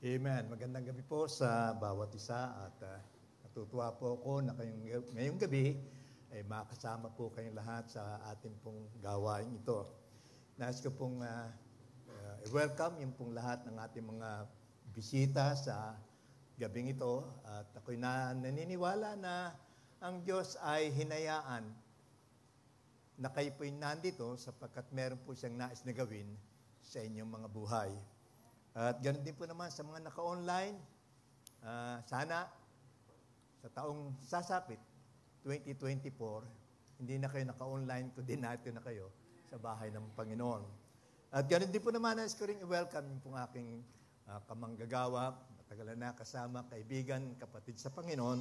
Amen. Magandang gabi po sa bawat isa at natutuwa po ako na ngayong gabi ay makasama po kayong lahat sa ating pong gawain ito. Nais ko pong welcome yung pong lahat ng ating mga bisita sa gabing ito at ako'y naniniwala na ang Diyos ay hinayaan na kayo po'y nandito sapagkat meron po siyang nais na gawin sa inyong mga buhay. At ganoon din po naman sa mga naka-online, sana sa taong sasapit, 2024, hindi na kayo naka-online, kundi natin na kayo sa bahay ng Panginoon. At ganoon din po naman, nais ko rin i-welcome yung pong aking kamanggagawa, matagal na kasama, kaibigan, kapatid sa Panginoon.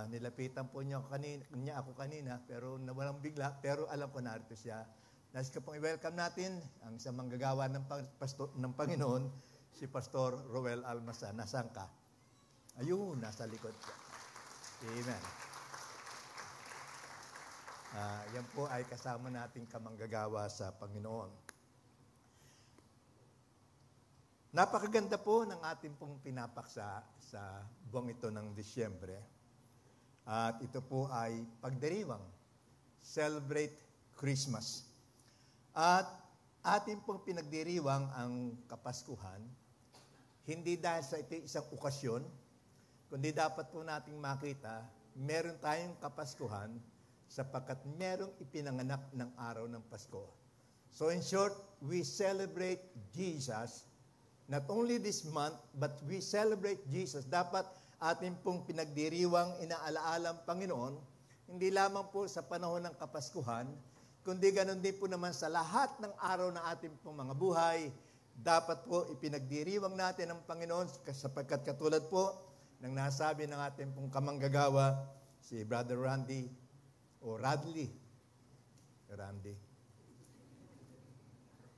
Nilapitan po niya ako kanina, pero nawalang bigla, pero alam ko narito siya. Nais ko pong i-welcome natin ang isang manggagawa ng Panginoon, si Pastor Roel Almasa. Nasaan ka? Ayun, nasa likod ko. Amen. Yan po ay kasama nating kamanggagawa sa Panginoon. Napakaganda po ng ating pong pinapaksa sa buwang ito ng Disyembre. At ito po ay pagdiriwang, Celebrate Christmas. At ating pong pinagdiriwang ang Kapaskuhan, hindi dahil sa ito isang okasyon, kundi dapat po nating makita, meron tayong Kapaskuhan sapagkat merong ipinanganak ng araw ng Pasko. So in short, we celebrate Jesus, not only this month, but we celebrate Jesus. Dapat ating pong pinagdiriwang inaalaala ang Panginoon, hindi lamang po sa panahon ng Kapaskuhan, kundi ganun din po naman sa lahat ng araw ng ating pong mga buhay, dapat po ipinagdiriwang natin ang Panginoon sapagkat katulad po ng nasabi ng ating pong kamanggagawa, si Brother Randy, o Radley. Randy.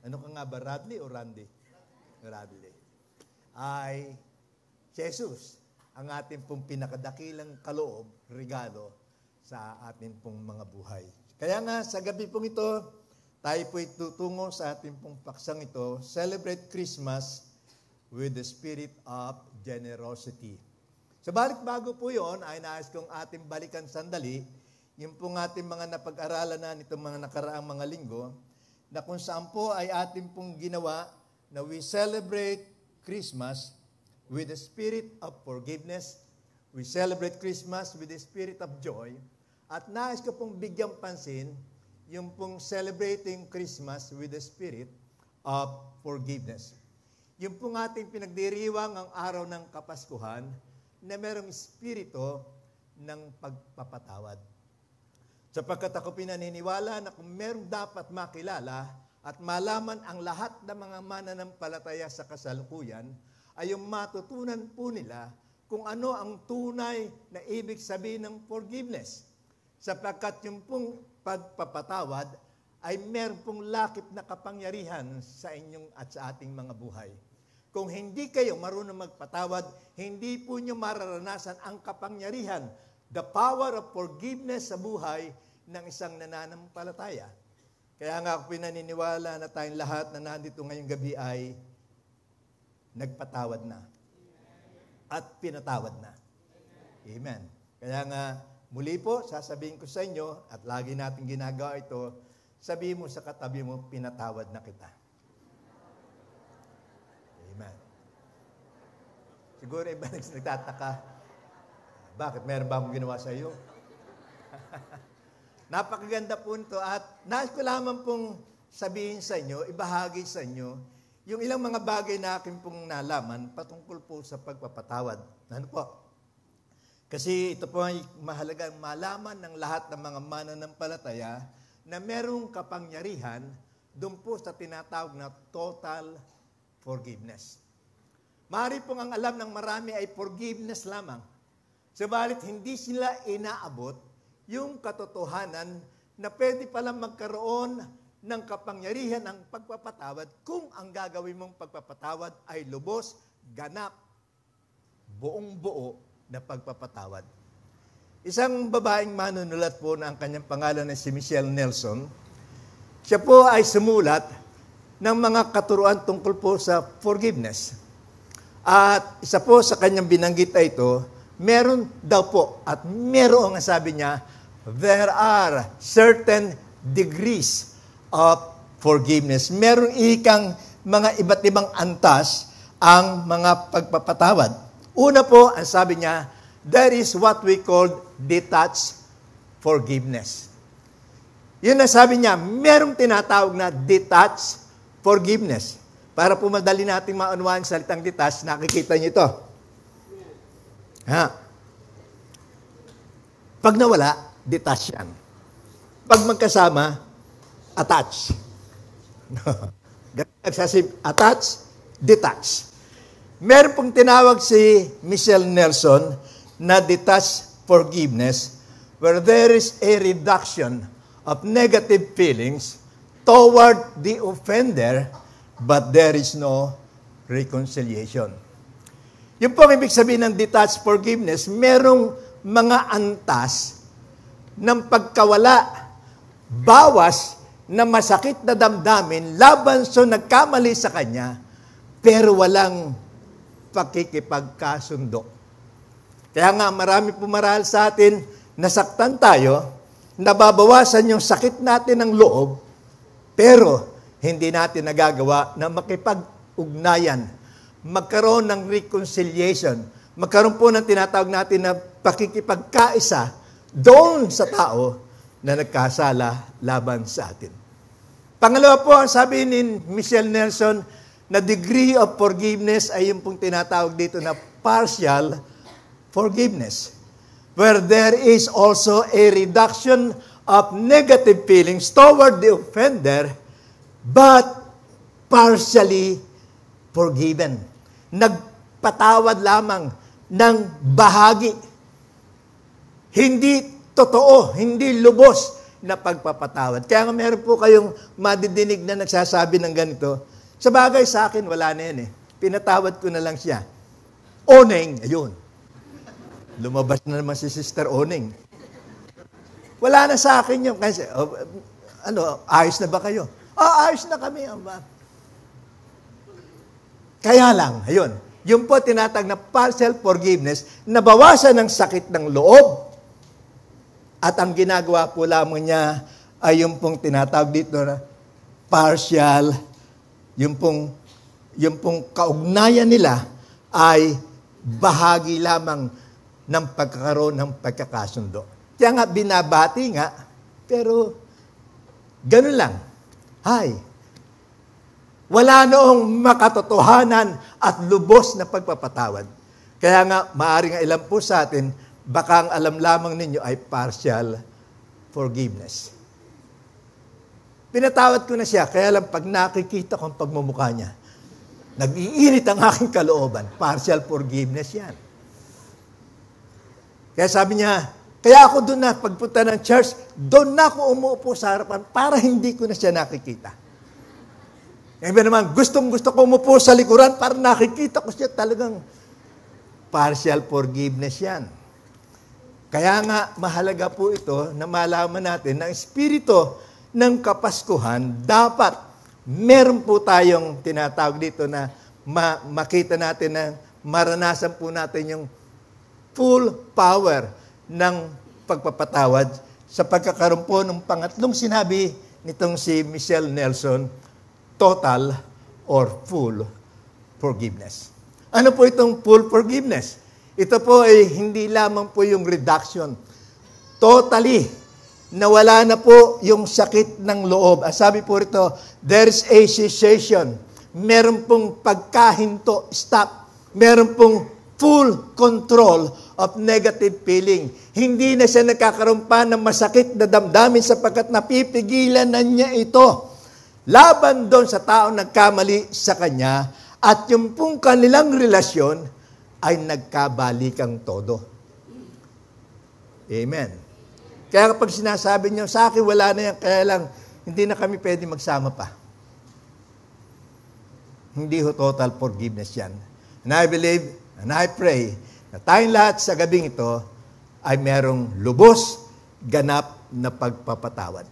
Ano ka nga ba, Radley o Randy? Radley. Ay, Jesus, ang ating pong pinakadakilang kaloob, regalo sa ating pong mga buhay. Kaya nga, sa gabi pong ito, tayo po'y tutungo sa ating pong paksang ito, Celebrate Christmas with the Spirit of Generosity. Sabalit bago po yon, ay nais kong ating balikan sandali, yung pong ating mga napag-aralan na nitong mga nakaraang mga linggo, na kung saan po ay ating pong ginawa na we celebrate Christmas with the spirit of forgiveness, we celebrate Christmas with the spirit of joy, at nais ko pong bigyang pansin yung pong celebrating Christmas with the spirit of forgiveness. Yung pong ating pinagdiriwang ang araw ng Kapaskuhan na merong espiritu ng pagpapatawad. Sapagkat ako pinaniniwala na kung merong dapat makilala at malaman ang lahat ng mga mananampalataya sa kasalukuyan, ay yung matutunan po nila kung ano ang tunay na ibig sabihin ng forgiveness. Sapagkat yung pong pagpapatawad ay meron pong lakip na kapangyarihan sa inyong at sa ating mga buhay. Kung hindi kayo marunong magpatawad, hindi po nyo mararanasan ang kapangyarihan, the power of forgiveness sa buhay ng isang nananampalataya. Kaya nga ako pinaniniwala na tayong lahat na nandito ngayong gabi ay nagpatawad na at pinatawad na. Amen. Kaya nga, muli po, sasabihin ko sa inyo, at lagi natin ginagawa ito, sabihin mo sa katabi mo, pinatawad na kita. Amen. Siguro iba nagtataka, bakit meron ba akong ginawa sa iyo? Napakaganda po ito at nais ko lamang pong sabihin sa inyo, ibahagi sa inyo, yung ilang mga bagay na akin pong nalaman patungkol po sa pagpapatawad. Ano po? Kasi ito po ay mahalagang malaman ng lahat ng mga mananampalataya na merong kapangyarihan doon po sa tinatawag na total forgiveness. Maaari pong ang alam ng marami ay forgiveness lamang. Subalit hindi sila inaabot yung katotohanan na pwede palang magkaroon ng kapangyarihan ng pagpapatawad kung ang gagawin mong pagpapatawad ay lubos, ganap, buong buo na pagpapatawad. Isang babaeng manunulat po na ang kanyang pangalan ay si Michelle Nelson. Siya po ay sumulat ng mga katuruan tungkol po sa forgiveness. At isa po sa kanyang binanggit na ito, meron daw po, at meron ang sabi niya, there are certain degrees of forgiveness. Meron ikang mga iba't ibang antas ang mga pagpapatawad. Una po, ang sabi niya, there is what we call detached forgiveness. Yun ang sabi niya, merong tinatawag na detached forgiveness. Para po madali nating maunawaan sa salitang detached, nakikita niyo ito. Ha? Pag nawala, detached yan. Pag magkasama, attached. Attached, detached. Meron pong tinawag si Michelle Nelson na detached forgiveness where there is a reduction of negative feelings toward the offender but there is no reconciliation. Yung pong ibig sabihin ng detached forgiveness, merong mga antas ng pagkawala, bawas na masakit na damdamin laban sa nagkamali sa kanya, pero walang pakikipagkasundo. Kaya nga marami pumaral sa atin, nasaktan tayo, nababawasan yung sakit natin ng loob, pero hindi natin nagagawa na makipag-ugnayan, magkaroon ng reconciliation, magkaroon po ng tinatawag natin na pakikipagkaisa doon sa tao na nagkasala laban sa atin. Pangalawa po, ang sabi ni Michelle Nelson, na degree of forgiveness ay yung pong tinatawag dito na partial forgiveness, where there is also a reduction of negative feelings toward the offender, but partially forgiven. Nagpatawad lamang ng bahagi. Hindi totoo, hindi lubos na pagpapatawad. Kaya nga meron po kayong madidinig na nagsasabi ng ganito, sa bagay sa akin, wala na yan eh. Pinatawad ko na lang siya. Oneng, ayun. Lumabas na naman si Sister Oneng. Wala na sa akin yung, kasi, ayos na ba kayo? Ayos na kami. Kaya lang, ayun, yung po tinatag na partial forgiveness, nabawasan ng sakit ng loob. At ang ginagawa po lamang niya ay yung pong tinatawag dito na partial, yung pong kaugnayan nila ay bahagi lamang ng pagkakaroon ng pagkakasundo. Kaya nga binabati nga, pero ganun lang. Wala noong makatotohanan at lubos na pagpapatawad. Kaya nga, maaaring ilan po sa atin, baka ang alam lamang ninyo ay partial forgiveness. Pinatawad ko na siya, kaya lang pag nakikita ko ang pagmumukha niya, nag-iinit ang aking kalooban. Partial forgiveness yan. Kaya sabi niya, kaya ako doon na, pagpunta ng church, doon na ako umuupo sa harapan para hindi ko na siya nakikita. Ngayon naman, gustong-gusto ko umupo sa likuran para nakikita ko siya talagang partial forgiveness yan. Kaya nga, mahalaga po ito na malaman natin na ang espiritu ng Kapaskuhan, dapat meron po tayong tinatawag dito na makita natin na maranasan po natin yung full power ng pagpapatawad sa pagkakaroon po ng pangatlong sinabi nitong si Michelle Nelson, total or full forgiveness. Ano po itong full forgiveness? Ito po ay hindi lamang po yung reduction. Totally, nawala na po yung sakit ng loob. Ang sabi po rito, there's a cessation. Meron pong pagkahinto, stop. Meron pong full control of negative feeling. Hindi na siya nagkakaroon pa ng masakit na damdamin sapagkat napipigilan na niya ito. Laban doon sa taong nagkamali sa kanya at yung pong kanilang relasyon ay nagkabalikang todo. Amen. Kaya kapag sinasabi niyo, sa akin wala na yan, kaya lang, hindi na kami pwede magsama pa. Hindi ho total forgiveness yan. And I believe, and I pray, na tayong lahat sa gabing ito ay merong lubos, ganap na pagpapatawad.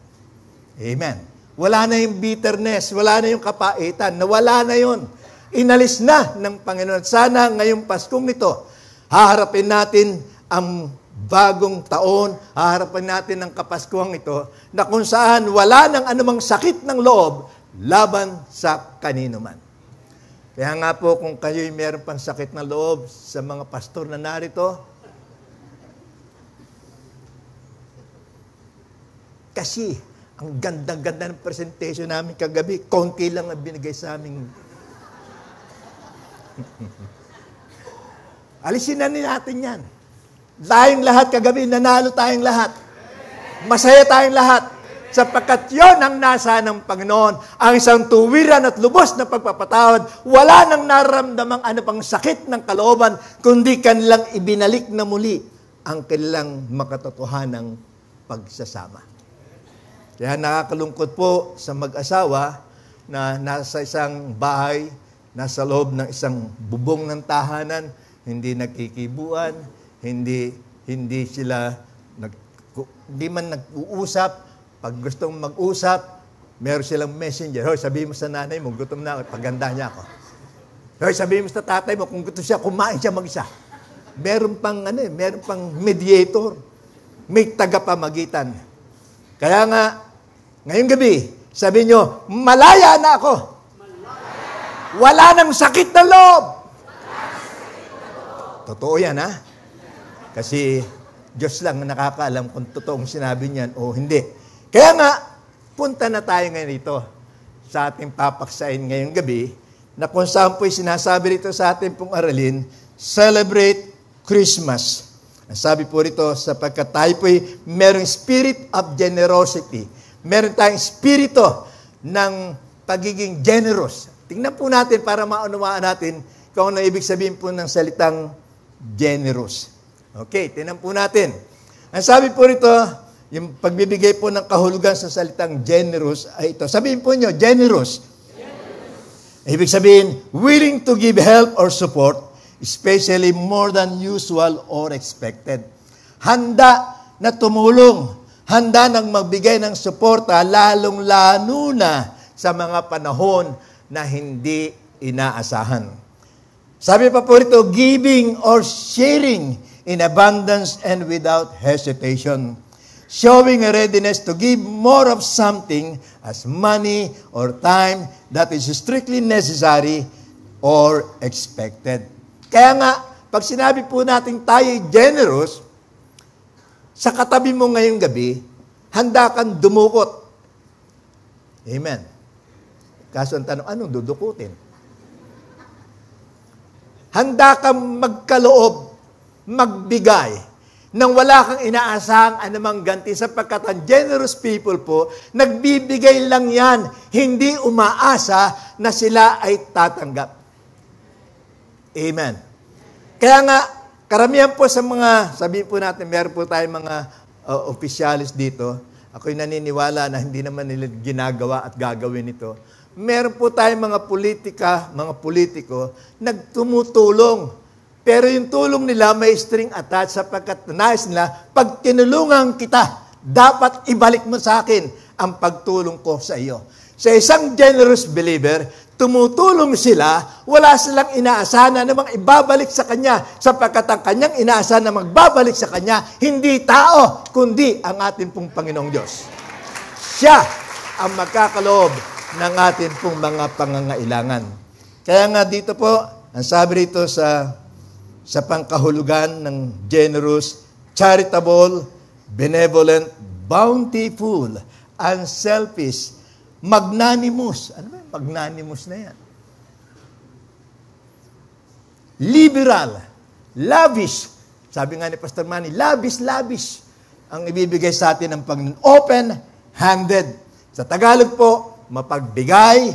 Amen. Wala na yung bitterness, wala na yung kapaitan, nawala na yun. Inalis na ng Panginoon. Sana ngayong Paskong ito, haharapin natin ang bagong taon, haharapin natin ang Kapaskuhan ito, na kung saan wala nang anumang sakit ng loob laban sa kanino man. Kaya nga po, kung kayo'y meron pang sakit ng loob sa mga pastor na narito, kasi ang ganda-ganda ng presentation namin kagabi, konti lang ang binigay sa amin. Alisin na natin yan. Tayong lahat kagabi, nanalo tayong lahat. Masaya tayong lahat. Sapagkat yun ang nasa ng Panginoon, ang isang tuwiran at lubos na pagpapatawad, wala nang nararamdamang ano pang sakit ng kalooban, kundi kanilang ibinalik na muli ang kanilang makatotohanang pagsasama. Kaya nakakalungkot po sa mag-asawa na nasa isang bahay, nasa loob ng isang bubong ng tahanan, hindi nagkikibuan, hindi sila hindi man nag-uusap. Pag gustong mag-usap, meron silang messenger. Hoy, sabihin mo sa nanay mo, gutom na ako, paganda niya ako. Hoy, sabihin mo sa tatay mo, kung gusto siya, kumain siya mag-isa. Meron pang mediator. May tagapamagitan. Kaya nga, ngayong gabi, sabi nyo, malaya na ako. Wala nang sakit na loob. Totoo yan, ha? Kasi Diyos lang nakakaalam kung totoong sinabi niyan o hindi. Kaya nga, punta na tayo ngayon dito sa ating papaksain ngayong gabi na kung saan po'y sinasabi rito sa ating pong aralin, celebrate Christmas. Ang sabi po rito, sapagkat tayo po'y merong spirit of generosity. Meron tayong spirito ng pagiging generous. Tingnan po natin para maunawaan natin kung ano ibig sabihin po ng salitang generous. Okay, tingnan po natin. Ang sabi po rito, yung pagbibigay po ng kahulugan sa salitang generous ay ito. Sabihin po nyo, generous. Ibig sabihin, willing to give help or support, especially more than usual or expected. Handa na tumulong. Handa nang magbigay ng suporta, lalong-lalo na sa mga panahon na hindi inaasahan. Sabi pa po rito, giving or sharing in abundance and without hesitation. Showing a readiness to give more of something as money or time that is strictly necessary or expected. Kaya nga, pag sinabi po natin tayo generous, sa katabi mo ngayong gabi, handa kang dumukot. Amen. Kaso ang tanong, anong dudukutin? Handa kang magkaloob, magbigay, nang wala kang inaasahang anumang ganti sapagkat ang generous people po, nagbibigay lang yan, hindi umaasa na sila ay tatanggap. Amen. Kaya nga, karamihan po sa mga, sabihin po natin, meron po tayong mga opisyalis dito, ako'y naniniwala na hindi naman nila ginagawa at gagawin ito. Meron po tayong mga politiko, nagtumutulong. Pero yung tulong nila may string attached sapagkat nais nila, pag tinulungan kita, dapat ibalik mo sa akin ang pagtulong ko sa iyo. Sa isang generous believer, tumutulong sila, wala silang inaasahan na namang ibabalik sa kanya sapagkat ang kanyang inaasahan na magbabalik sa kanya, hindi tao, kundi ang ating pong Panginoong Diyos. Siya ang magkakaloob ng ating pong mga pangangailangan. Kaya nga dito po, ang sabi rito sa pangkahulugan ng generous, charitable, benevolent, bountiful, unselfish, magnanimous. Ano ba yung magnanimous na yan? Liberal, lavish. Sabi nga ni Pastor Manny, lavish ang ibibigay sa atin ng Panginoon. Open-handed. Sa Tagalog po, mapagbigay,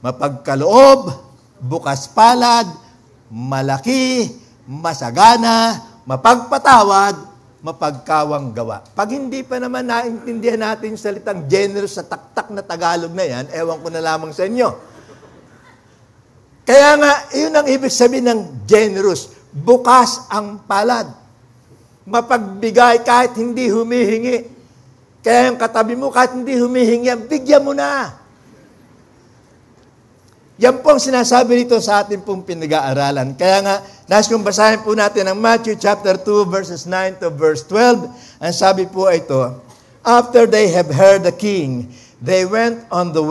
mapagkaloob, bukas palad, malaki, masagana, mapagpatawad, mapagkawang gawa. Pag hindi pa naman naintindihan natin yung salitang generous sa taktak na Tagalog na yan, ewan ko na lamang sa inyo. Kaya nga, yun ang ibig sabihin ng generous. Bukas ang palad. Mapagbigay kahit hindi humihingi. Kaya yung katabi mo, kahit hindi humihingi, bigyan mo na. Yan po ang sinasabi rito sa ating pong pinag-aaralan. Kaya nga, nais kong basahin po natin ang Matthew chapter 2, verses 9 to verse 12. Ang sabi po ay ito, after they have heard the king, they went on their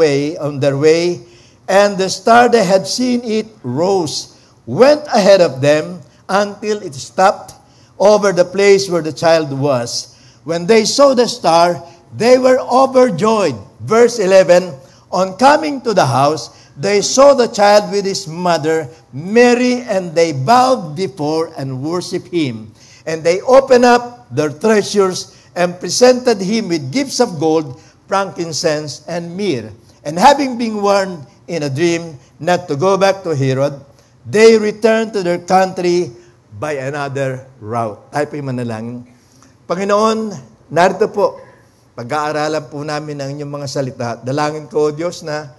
way, and the star they had seen it rose, went ahead of them until it stopped over the place where the child was. When they saw the star, they were overjoyed. Verse 11, on coming to the house, they saw the child with his mother, Mary, and they bowed before and worshipped him. And they opened up their treasures and presented him with gifts of gold, frankincense, and myrrh. And having been warned in a dream not to go back to Herod, they returned to their country by another route. Tayo po'y manalangin. Panginoon, narito po, pag-aaralan po namin ang inyong mga salita. Dalangin ko, O Diyos, na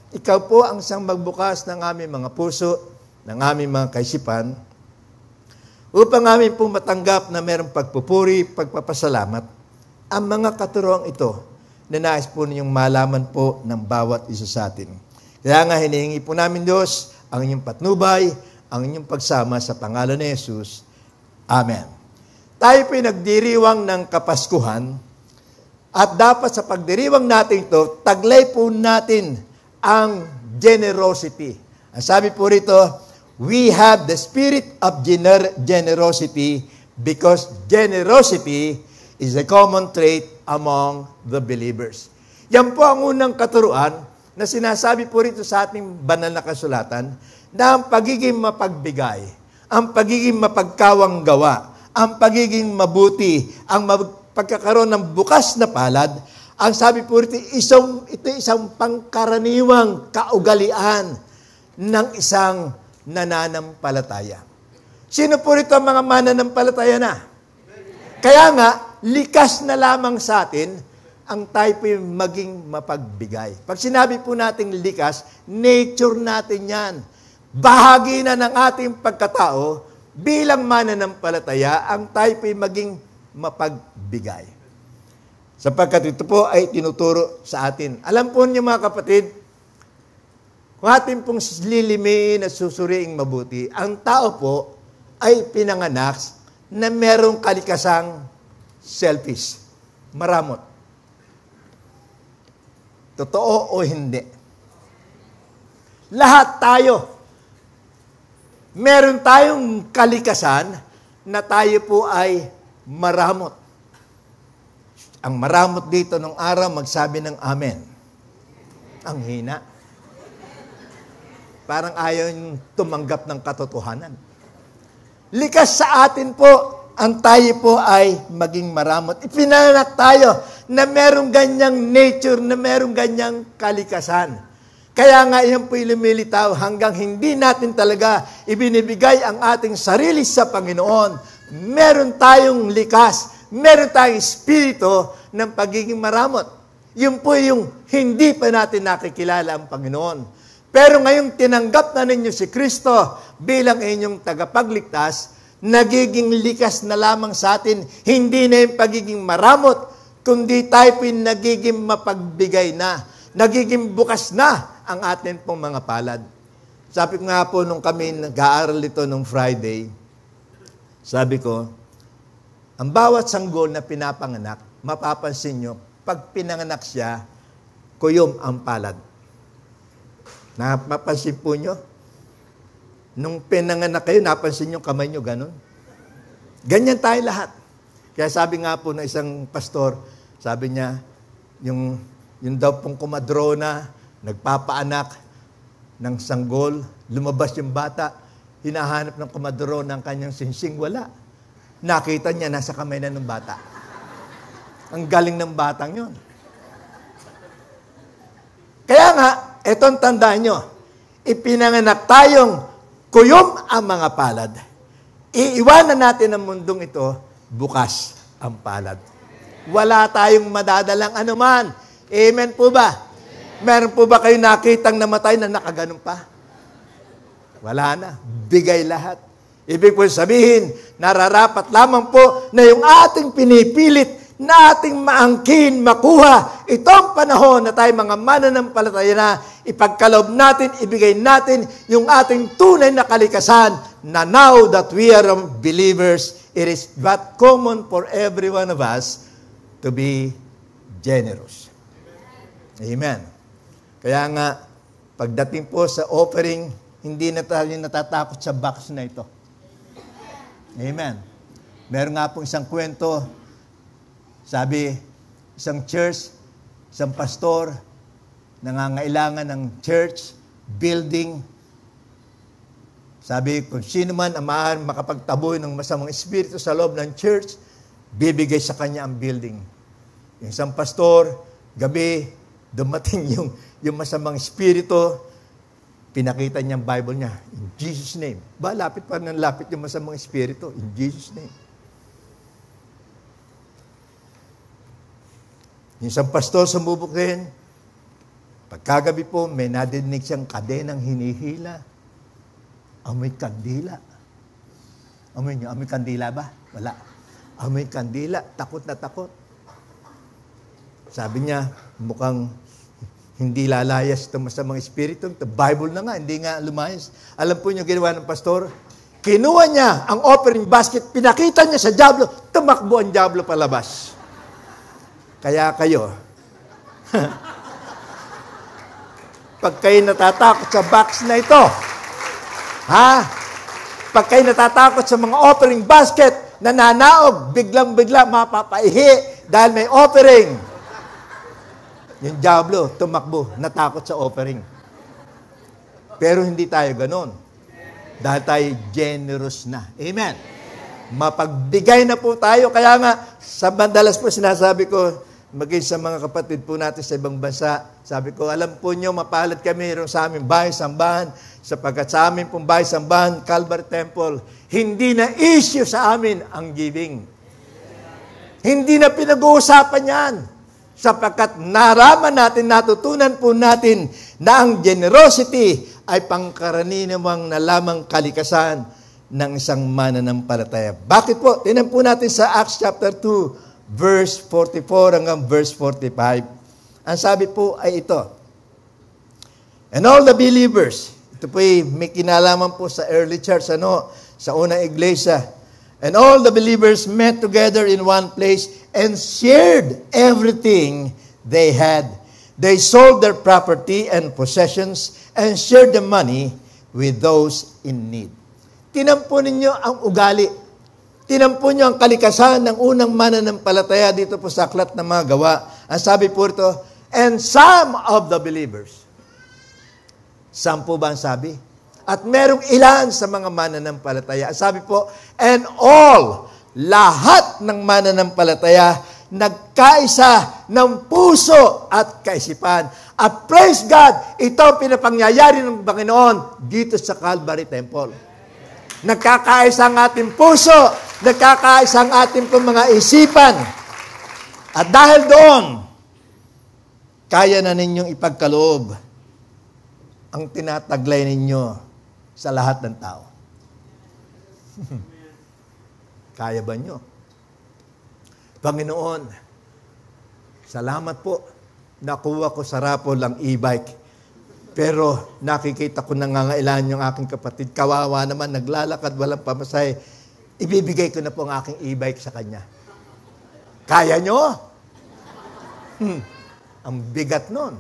Ikaw po ang siyang magbukas ng aming mga puso, ng aming mga kaisipan, upang amin po matanggap na mayroong pagpupuri, pagpapasalamat, ang mga katuroang ito na nais po ninyong malaman po ng bawat isa sa atin. Kaya nga hinihingi po namin, Diyos, ang inyong patnubay, ang inyong pagsama sa pangalan ni Jesus. Amen. Tayo po'y nagdiriwang ng Kapaskuhan, at dapat sa pagdiriwang natin ito, taglay po natin ang generosity. Ang sabi po rito, we have the spirit of generosity because generosity is a common trait among the believers. Yan po ang unang katuruan na sinasabi po rito sa ating banal na kasulatan na ang pagiging mapagbigay, ang pagiging mapagkawang gawa, ang pagiging mabuti, ang pagkakaroon ng bukas na palad, ang sabi po rito, ito isang pangkaraniwang kaugalian ng isang nananampalataya. Sino po rito ang mga mananampalataya na? Kaya nga, likas na lamang sa atin ang tayo po maging mapagbigay. Pag sinabi po nating likas, nature natin yan. Bahagi na ng ating pagkatao bilang mananampalataya ang tayo po maging mapagbigay. Sapagkat ito po ay tinuturo sa atin. Alam po niyo mga kapatid, kung atin pong lilimiin at susuriing mabuti, ang tao po ay pinanganak na merong kalikasang selfish, maramot. Totoo o hindi? Lahat tayo, meron tayong kalikasan na tayo po ay maramot. Ang maramot dito nung araw, magsabi ng amen. Ang hina. Parang ayaw yung tumanggap ng katotohanan. Likas sa atin po, ang tayo po ay maging maramot. Ipinanak tayo na merong ganyang nature, na merong ganyang kalikasan. Kaya nga yan po'y lumilitaw hanggang hindi natin talaga ibinibigay ang ating sarili sa Panginoon. Meron tayong likas, meron tayong espiritu ng pagiging maramot. Yun po yung hindi pa natin nakikilala ang Panginoon. Pero ngayong tinanggap na ninyo si Kristo bilang inyong tagapagligtas, nagiging likas na lamang sa atin, hindi na yung pagiging maramot, kundi tayo po yung nagiging mapagbigay na, nagiging bukas na ang atin pong mga palad. Sabi ko nga po nung kami nag-aaral ito nung Friday, sabi ko, ang bawat sanggol na pinapanganak, mapapansin nyo, pag pinanganak siya, kuyom ang palad. Napapansin po nyo? Nung pinanganak kayo, napansin nyo kamay nyo, ganun. Ganyan tayo lahat. Kaya sabi nga po ng isang pastor, sabi niya, yung daw pong kumadrona, nagpapaanak ng sanggol, lumabas yung bata, hinahanap ng kumadrona ng kanyang singsing, wala. Nakita niya, nasa kamay na ng bata. Ang galing ng batang yon. Kaya nga, etong tandaan nyo, ipinanganak tayong kuyom ang mga palad. Iiwanan natin ang mundong ito, bukas ang palad. Wala tayong madadalang anuman. Amen po ba? Meron po ba kayo nakitang namatay na nakaganon pa? Wala na. Bigay lahat. Ibig po sabihin, nararapat lamang po na yung ating pinipilit na ating maangkin, makuha, Itong panahon na tayo mga mananampalataya na, ipagkaloob natin, ibigay natin yung ating tunay na kalikasan na now that we are believers, it is but common for every one of us to be generous. Amen. Kaya nga, pagdating po sa offering, hindi na tayo natatakot sa box na ito. Amen. Meron nga po isang kwento, sabi, isang church, isang pastor, nangangailangan ng church, building. Sabi, kung sino man ang maaari makapagtaboy ng masamang espiritu sa loob ng church, bibigay sa kanya ang building. Yung isang pastor, gabi, dumating yung masamang espiritu, pinakita niya ang Bible niya, in Jesus' name. Lapit pa ng lapit yung masamang espiritu, in Jesus' name. Yung isang pastor sumubok din, pagkagabi po, may nadinig siyang kadenang hinihila. Amoy kandila. Amoy niyo, amoy kandila ba? Wala. Amoy kandila, takot na takot. Sabi niya, mukhang hindi lalayas itong masamang espiritu. The Bible na nga, hindi nga lumayas. Alam po niyo ginawa ng pastor? Kinuha niya ang offering basket, pinakita niya sa diablo, tumakbo ang diablo palabas. Kaya kayo, pag kayo natatakot sa box na ito, pag kayo natatakot sa mga offering basket, nananaog, biglang-bigla mapapaihi dahil may offering. Yung diablo, tumakbo, natakot sa offering. Pero hindi tayo ganon. Dahil tayo generous na. Amen. Mapagbigay na po tayo. Kaya nga, sa madalas po sinasabi ko, maging sa mga kapatid po natin sa ibang bansa, sabi ko, alam po nyo, mapalad kami rin sa aming bahay-sambahan, sapagkat sa aming pong bahay-sambahan, Calvary Temple, hindi na issue sa amin ang giving. Hindi na pinag-uusapan yan. Sapagkat naraman natin, natutunan po natin na ang generosity ay pangkaraniwang na lamang kalikasan ng isang mananampalataya. Bakit po? Tingnan po natin sa Acts chapter 2, verse 44 hanggang verse 45. Ang sabi po ay ito. And all the believers, ito po ay may kinalaman po sa early church, sa unang iglesia. And all the believers met together in one place and shared everything they had. They sold their property and possessions and shared the money with those in need. Tinampo ninyo ang ugali. Tinampo niyo ang kalikasan ng unang mananampalataya dito po sa aklat ng mga gawa. Ang sabi po ito, and some of the believers. Some po ba ang sabi? At merong ilan sa mga mananampalataya. Ang sabi po, and all, lahat ng mananampalataya, nagkaisa ng puso at kaisipan. At praise God, ito ang pinapangyayari ng Panginoon dito sa Calvary Temple. Nagkakaisa ang ating puso, nagkakaisa ang ating mga isipan. At dahil doon, kaya na ninyong ipagkaloob ang tinataglay ninyo sa lahat ng tao. Kaya ba nyo? Panginoon, salamat po. Nakuha ko sa raffle ang e-bike. Pero nakikita ko nangangailangan yung aking kapatid. Kawawa naman, naglalakad, walang pamasahe. Ibibigay ko na po ang aking e-bike sa kanya. Kaya nyo? Ang bigat nun.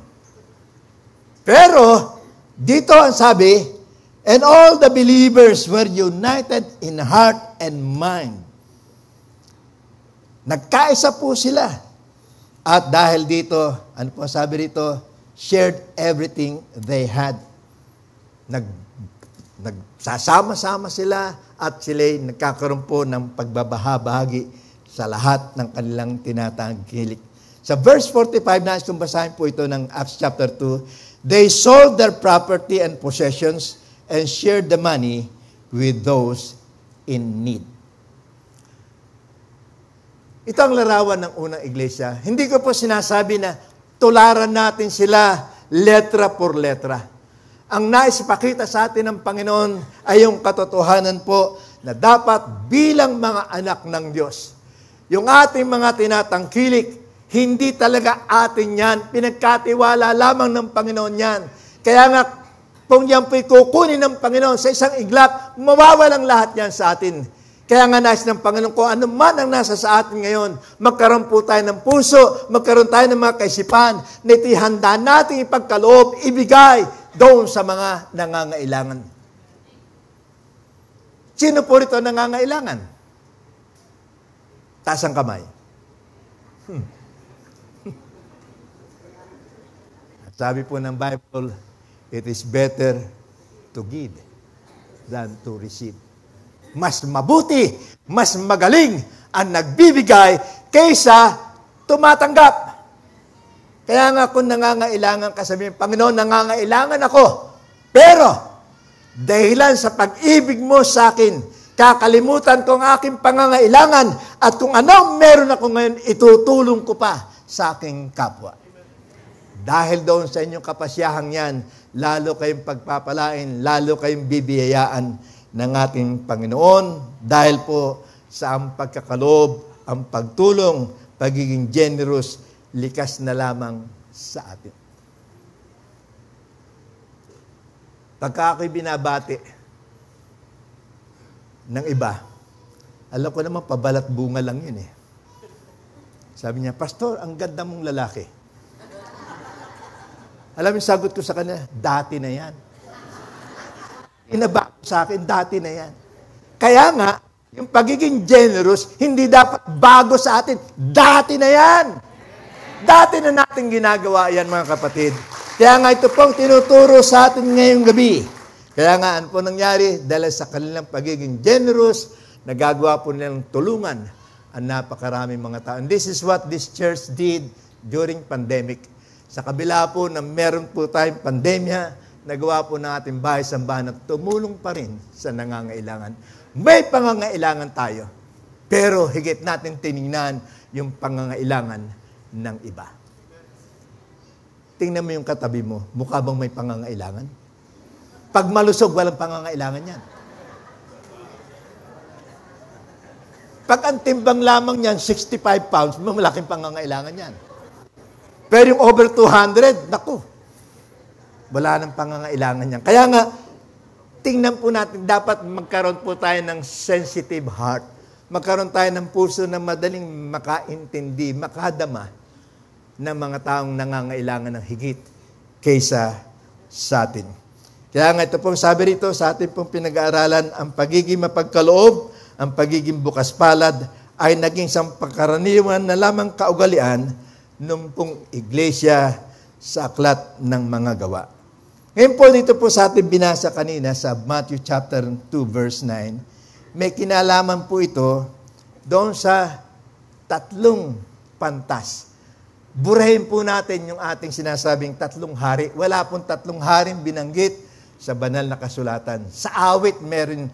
Pero, dito ang sabi, and all the believers were united in heart and mind. Nagkaisa po sila. At dahil dito, ano po sabi dito? Shared everything they had. Nagsasama-sama sila at sila'y nagkakaroon po ng pagbabahabahagi sa lahat ng kanilang tinatangkilik. Sa verse 45, nais kong basahin po ito ng Acts chapter 2, they sold their property and possessions and shared the money with those in need. Ito ang larawan ng unang iglesia. Hindi ko po sinasabi na tularan natin sila letra por letra. Ang nais ipakita sa atin ng Panginoon ay yung katotohanan po na dapat bilang mga anak ng Diyos, yung ating mga tinatangkilik, Hindi talaga atin yan. Pinagkatiwala lamang ng Panginoon yan. Kaya nga, kung yan po'y kukunin ng Panginoon sa isang iglap, mawawalang lahat yan sa atin. Kaya nga nais ng Panginoon, kung ano man ang nasa sa atin ngayon, magkaroon po tayo ng puso, magkaroon tayo ng mga kaisipan, na itihanda natin ipagkaloob, ibigay doon sa mga nangangailangan. Sino po rito nangangailangan? Taas ang kamay. Sabi po ng Bible, it is better to give than to receive. Mas mabuti, mas magaling ang nagbibigay kaysa tumatanggap. Kaya nga kung nangangailangan ka, sabihin, Panginoon, nangangailangan ako. Pero, dahilan sa pag-ibig mo sa akin, kakalimutan ko ang aking pangangailangan at kung ano meron ako ngayon, itutulong ko pa sa aking kapwa. Dahil doon sa inyong kapasyahang yan, lalo kayong pagpapalain, lalo kayong bibiyayaan ng ating Panginoon dahil po sa ang pagkakaloob, ang pagtulong, pagiging generous, likas na lamang sa atin. Pagka ako'y binabati ng iba, alam ko naman pabalat bunga lang yun eh. Sabi niya, Pastor, ang ganda mong lalaki. Alam mo, sagot ko sa kanya, dati na yan. Inaba sa akin, dati na yan. Kaya nga, yung pagiging generous, hindi dapat bago sa atin. Dati na yan. Dati na natin ginagawa yan, mga kapatid. Kaya nga ito pong tinuturo sa atin ngayong gabi. Kaya nga, ano po nangyari? Dahil sa kanilang pagiging generous, nagagawa po nilang tulungan ang napakaraming mga tao. And this is what this church did during pandemic. Sa kabila po na meron po tayong pandemya, nagawa po ng ating bahay-sambahan at tumulong pa rin sa nangangailangan. May pangangailangan tayo, pero higit natin tiningnan yung pangangailangan ng iba. Tingnan mo yung katabi mo, mukha bang may pangangailangan? Pag malusog, walang pangangailangan yan. Pag ang timbang lamang yan, 65 pounds, malaking pangangailangan yan. Pero yung over 200, naku, wala nang pangangailangan yan. Kaya nga, tingnan po natin, dapat magkaroon po tayo ng sensitive heart. Magkaroon tayo ng puso na madaling makaintindi, makadama ng mga taong nangangailangan ng higit kaysa sa atin. Kaya nga ito pong sabi rito sa atin pong pinag-aaralan, ang pagiging mapagkaloob, ang pagiging bukas palad, ay naging sampagkaraniwan na lamang kaugalian nung pong iglesia sa aklat ng mga gawa. Ngayon po dito po sa ating binasa kanina sa Matthew chapter 2 verse 9, may kinalaman po ito doon sa tatlong pantas. Burahin po natin yung ating sinasabing tatlong hari. Wala pong tatlong haring binanggit sa banal na kasulatan. Sa awit meron.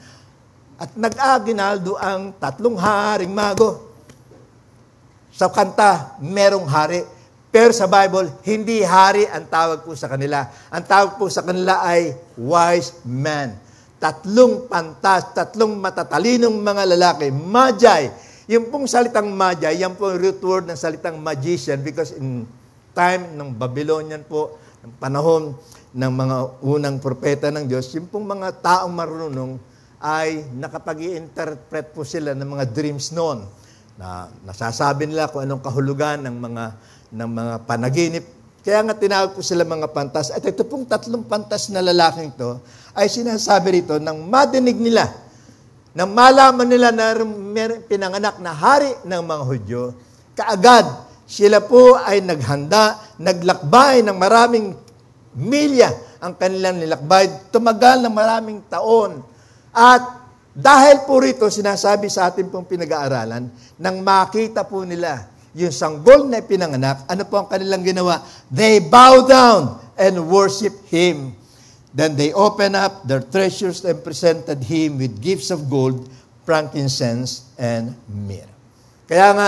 At nag-aginaldo ang tatlong haring mago. Sa kanta, merong hari. Pero sa Bible, hindi hari ang tawag po sa kanila. Ang tawag po sa kanila ay wise man. Tatlong pantas, tatlong matatalinong mga lalaki. Magi. Yung pong salitang magi, yan po yung root word ng salitang magician because in time ng Babylonian po, ng panahon ng mga unang propeta ng Diyos, yung pong mga taong marunong ay nakapag-i-interpret po sila ng mga dreams noon. Na nasasabi nila kung anong kahulugan ng mga panaginip. Kaya nga tinawag po sila mga pantas. At ito pong tatlong pantas na lalaking to ay sinasabi rito nang madinig nila, nang malaman nila na pinanganak na hari ng mga Hudyo, kaagad sila po ay naghanda, naglakbay ng maraming milya ang kanilang nilakbay, tumagal ng maraming taon. At dahil po rito, sinasabi sa atin pong pinag-aaralan, nang makita po nila yung sanggol na pinanganak, ano po ang kanilang ginawa? They bow down and worship Him. Then they opened up their treasures and presented Him with gifts of gold, frankincense, and myrrh. Kaya nga,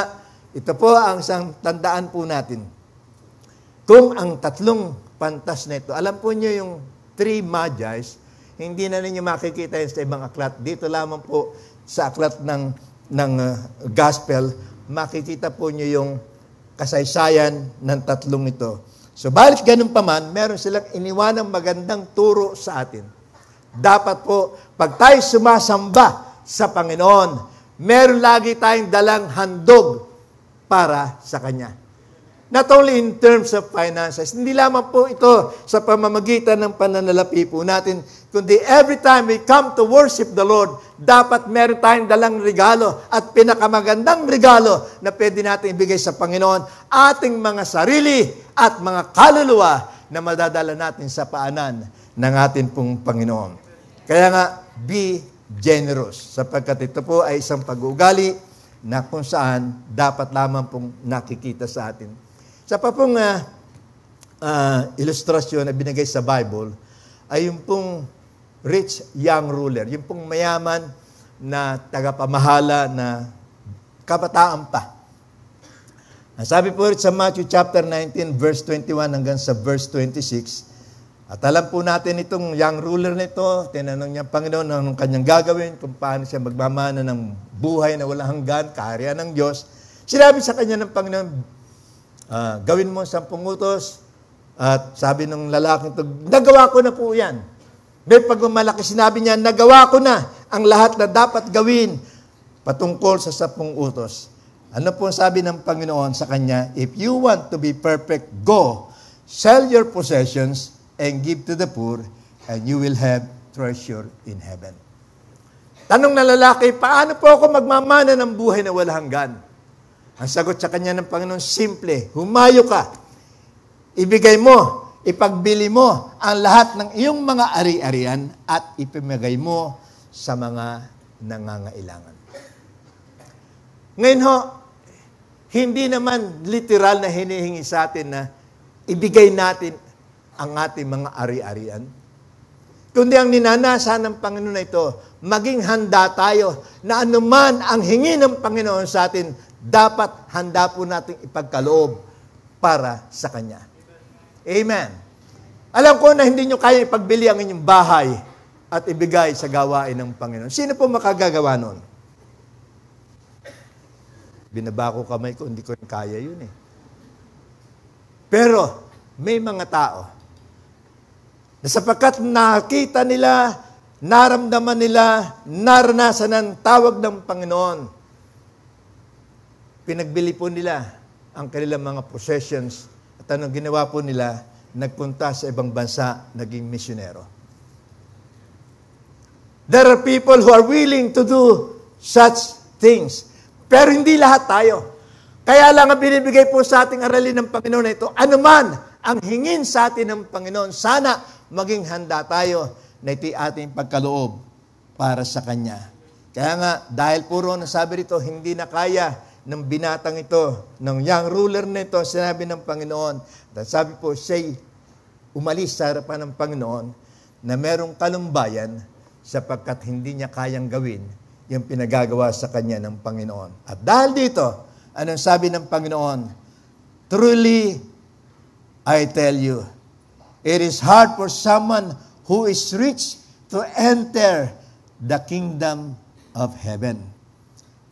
ito po ang isang tandaan po natin. Kung ang tatlong pantas na ito, alam po niyo yung three magi's, hindi na ninyo makikita yun sa ibang aklat. Dito lamang po sa aklat ng gospel, makikita po nyo yung kasaysayan ng tatlong ito. So, balit ganun pa man, meron silang iniwanang magandang turo sa atin. Dapat po, pag tayo sumasamba sa Panginoon, meron lagi tayong dalang handog para sa Kanya. Not only in terms of finances, hindi lamang po ito sa pamamagitan ng pananalapi po natin, kundi every time we come to worship the Lord, dapat meron tayong dalang regalo at pinakamagandang regalo na pwede natin ibigay sa Panginoon, ating mga sarili at mga kaluluwa na madadala natin sa paanan ng ating pong Panginoon. Kaya nga, be generous, sapagkat ito po ay isang pag-uugali na kung saan dapat lamang pong nakikita sa atin. Sa pa pong ilustrasyon na binigay sa Bible ay yung pong rich young ruler, yung pong mayaman na tagapamahala na kabataan pa. Sabi po rin sa Matthew chapter 19, verse 21 hanggang sa verse 26, at alam po natin itong young ruler nito, tinanong niya Panginoon anong kanyang gagawin, kung paano siya magmamana ng buhay na walang hanggan, kaharian ng Diyos. Sinabi sa kanya ng Panginoon, gawin mo 10 utos. At sabi ng lalaking ito, nagawa ko na po yan. May pagmamalaki, sinabi niya, nagawa ko na ang lahat na dapat gawin patungkol sa 10 utos. Ano po sabi ng Panginoon sa kanya? If you want to be perfect, go, sell your possessions and give to the poor, and you will have treasure in heaven. Tanong na lalaki, paano po ako magmamana ng buhay na walang hanggan? Ang sagot sa kanya ng Panginoon, simple, humayo ka. Ibigay mo, ipagbili mo ang lahat ng iyong mga ari-arian at ipamigay mo sa mga nangangailangan. Ngayon ho, hindi naman literal na hinihingi sa atin na ibigay natin ang ating mga ari-arian. Kundi ang ninanasa ng Panginoon na ito, maging handa tayo na anuman ang hingi ng Panginoon sa atin, dapat handa po natin ipagkaloob para sa Kanya. Amen. Alam ko na hindi nyo kaya ipagbili ang inyong bahay at ibigay sa gawain ng Panginoon. Sino po makagagawa nun? Binaba ko kamay ko, hindi ko kaya yun eh. Pero, may mga tao na sapagkat nakita nila, naramdaman nila, naranasan ang tawag ng Panginoon, pinagbili po nila ang kanilang mga possessions at anong ginawa po nila, nagpunta sa ibang bansa, naging misyonero. There are people who are willing to do such things. Pero hindi lahat tayo. Kaya lang ang binibigay po sa ating aralin ng Panginoon na ito, anuman ang hingin sa atin ng Panginoon, sana maging handa tayo na iti ating pagkaloob para sa Kanya. Kaya nga, dahil puro nasabi rito, hindi na kaya ng binatang ito, ng young ruler nito, sinabi ng Panginoon, at sabi po, siya'y umalis sa harapan ng Panginoon na merong kalumpayan sapagkat hindi niya kayang gawin yung pinagagawa sa kanya ng Panginoon. At dahil dito, anong sabi ng Panginoon? Truly, I tell you, it is hard for someone who is rich to enter the kingdom of heaven.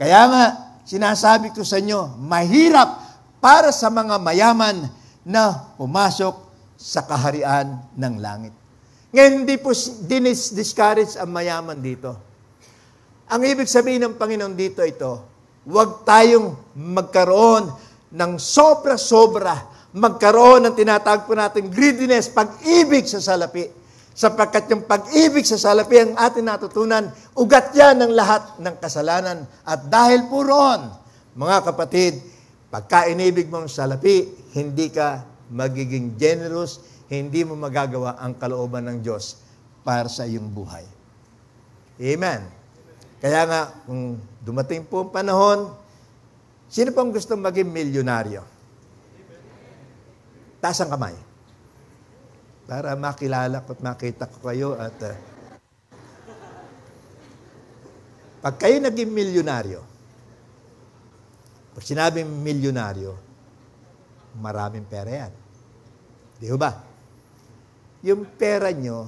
Kaya nga, sinasabi ko sa inyo, mahirap para sa mga mayaman na pumasok sa kaharian ng langit. Ngayon, hindi po discourage ang mayaman dito. Ang ibig sabihin ng Panginoon dito ito, huwag tayong magkaroon ng sobra-sobra, magkaroon ng tinatawag po natin greediness, pag-ibig sa salapi. Sapagkat yung pag-ibig sa salapi ang atin natutunan, ugat yan ng lahat ng kasalanan. At dahil po roon, mga kapatid, pagka inibig mo ang salapi, hindi ka magiging generous, hindi mo magagawa ang kalooban ng Diyos para sa iyong buhay. Amen. Kaya nga, kung dumating po ang panahon, sino pong gustong maging milyonaryo? Taas ang kamay. Para makilala ko at makita ko kayo at pag kayo naging milyonaryo, pag sinabing milyonaryo, maraming pera yan. Di ba? Yung pera nyo,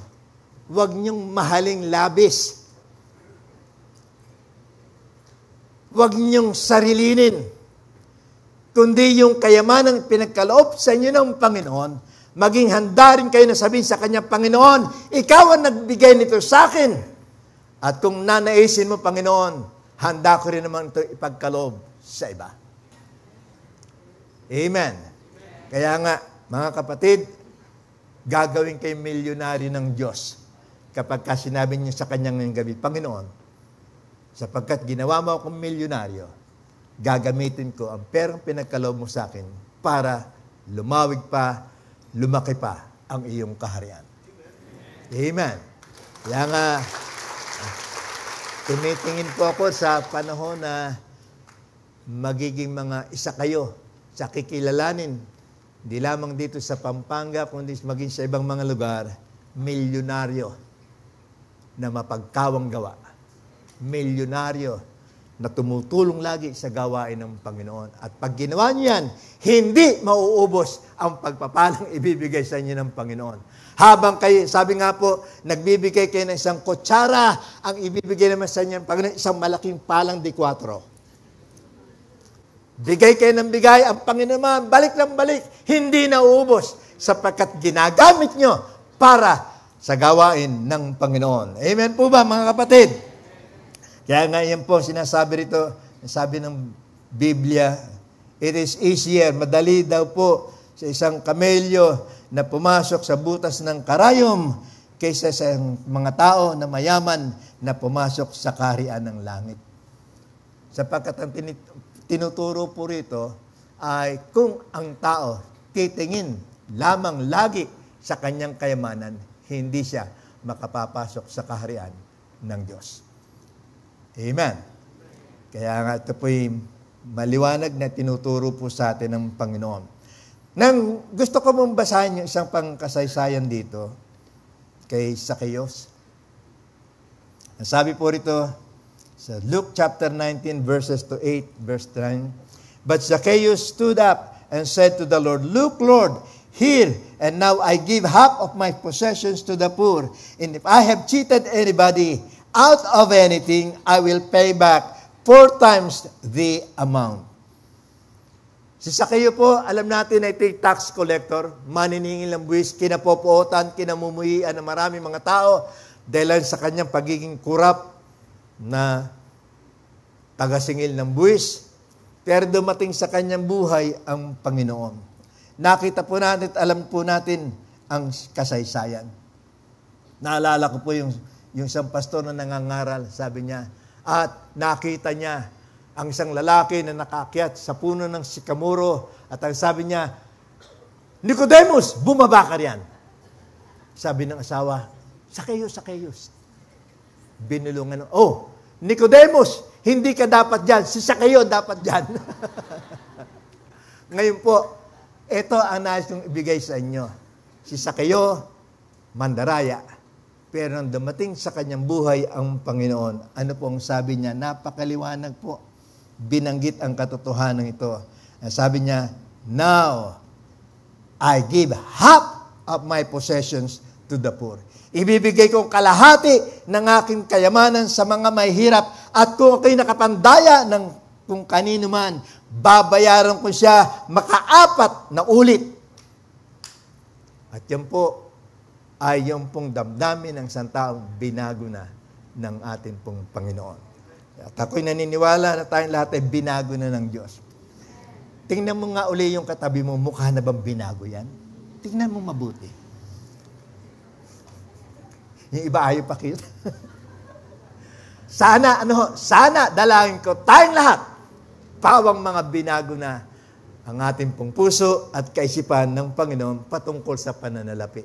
huwag nyong mahaling labis. Huwag nyong sarilinin. kundi yung kayamanang pinagkaloob sa inyo ng Panginoon. Maging handa rin kayo na sabihin sa Kanya, Panginoon, Ikaw ang nagbigay nito sa akin. At kung nanaisin mo, Panginoon, handa ko rin naman ito ipagkaloob sa iba. Amen. Kaya nga, mga kapatid, gagawin kayo milyonaryo ng Diyos kapag sinabi niyo sa Kanya ngayong gabi, Panginoon, sapagkat ginawa mo akong milyonaryo, gagamitin ko ang perang pinagkaloob mo sa akin para lumawig pa, lumaki pa ang iyong kaharian. Amen. Kaya nga, tumitingin po ako sa panahon na magiging mga isa kayo sa kikilalanin, hindi lamang dito sa Pampanga, kundi maging sa ibang mga lugar, milyonaryo na mapagkawang gawa. Milyonaryo na tumutulong lagi sa gawain ng Panginoon. At pag ginawa niyo yan, hindi mauubos ang pagpapalang ibibigay sa inyo ng Panginoon. Habang kayo, sabi nga po, nagbibigay kayo ng isang kutsara, ang ibibigay naman sa inyo ng Panginoon, isang malaking palang di 4. Bigay kayo ng bigay, ang Panginoon naman, balik ng balik, hindi nauubos, sapagkat ginagamit nyo para sa gawain ng Panginoon. Amen po ba, mga kapatid? Kaya nga yan po, sinasabi rito, sabi ng Biblia, it is easier, madali daw po sa isang kamelyo na pumasok sa butas ng karayom kaysa sa mga tao na mayaman na pumasok sa kaharian ng langit. Sapagkat ang tinuturo po rito ay kung ang tao titingin lamang lagi sa kanyang kayamanan, hindi siya makapapasok sa kaharian ng Diyos. Amen. Kaya nga ito po'y maliwanag na tinuturo po sa atin ng Panginoon. Nang gusto ko mong basahin yung isang pangkasaysayan dito kay Zacchaeus. Ang sabi po rito sa Luke chapter 19 verses to 8 verse 9, But Zacchaeus stood up and said to the Lord, Look, Lord, here and now I give half of my possessions to the poor, and if I have cheated anybody out of anything, I will pay back 4 times the amount. Si Zacchaeus po, alam natin na ito'y tax collector, maniningil ng buwis, kinapopuotan, kinamumuhian ng maraming mga tao dahil sa kanyang pagiging kurap na tagasingil ng buwis. Pero dumating sa kanyang buhay ang Panginoon. Nakita po natin at alam po natin ang kasaysayan. Naalala ko po yung isang pastor na nangangaral, sabi niya, at nakita niya ang isang lalaki na nakaakyat sa puno ng sikamuro at ang sabi niya, Nicodemus, bumaba ka riyan. Sabi ng asawa, Zacchaeus. Binulungan, Nicodemus, hindi ka dapat dyan. Si Zacchaeus dapat dyan. Ngayon po, ito ang nais kong ibigay sa inyo. Si Zacchaeus, mandaraya. Pero nang dumating sa kanyang buhay ang Panginoon, ano po ang sabi niya? Napakaliwanag po. Binanggit ang katotohanan ito. Sabi niya, Now, I give half of my possessions to the poor. Ibibigay ko kalahati ng aking kayamanan sa mga mahihirap at kung ako'y nakapandaya ng kung kanino man, babayaran ko siya maka-4 na ulit. At yan po, ay yung pong damdamin ng isang taong binago na ng ating pong Panginoon. At ako'y naniniwala na tayong lahat ay binago na ng Diyos. Tingnan mo nga uli yung katabi mo, mukha na bang binago yan? Tingnan mo mabuti. Yung iba ayaw pa cute. Sana dalangin ko tayong lahat, pawang mga binago na ang ating pong puso at kaisipan ng Panginoon patungkol sa pananalapi.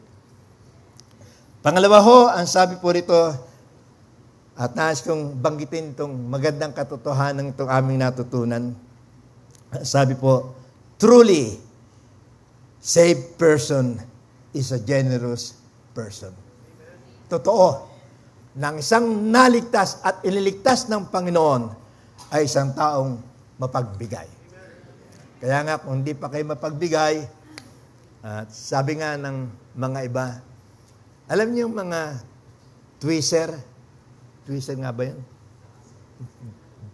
Pangalawa ho, ang sabi po rito, at nais kong banggitin itong magandang katotohanan itong aming natutunan. Sabi po, truly, saved person is a generous person. Totoo, nang isang naligtas at iniligtas ng Panginoon ay isang taong mapagbigay. Kaya nga, kung hindi pa kayo mapagbigay, at sabi nga ng mga iba, alam niyo yung mga twister nga ba yun?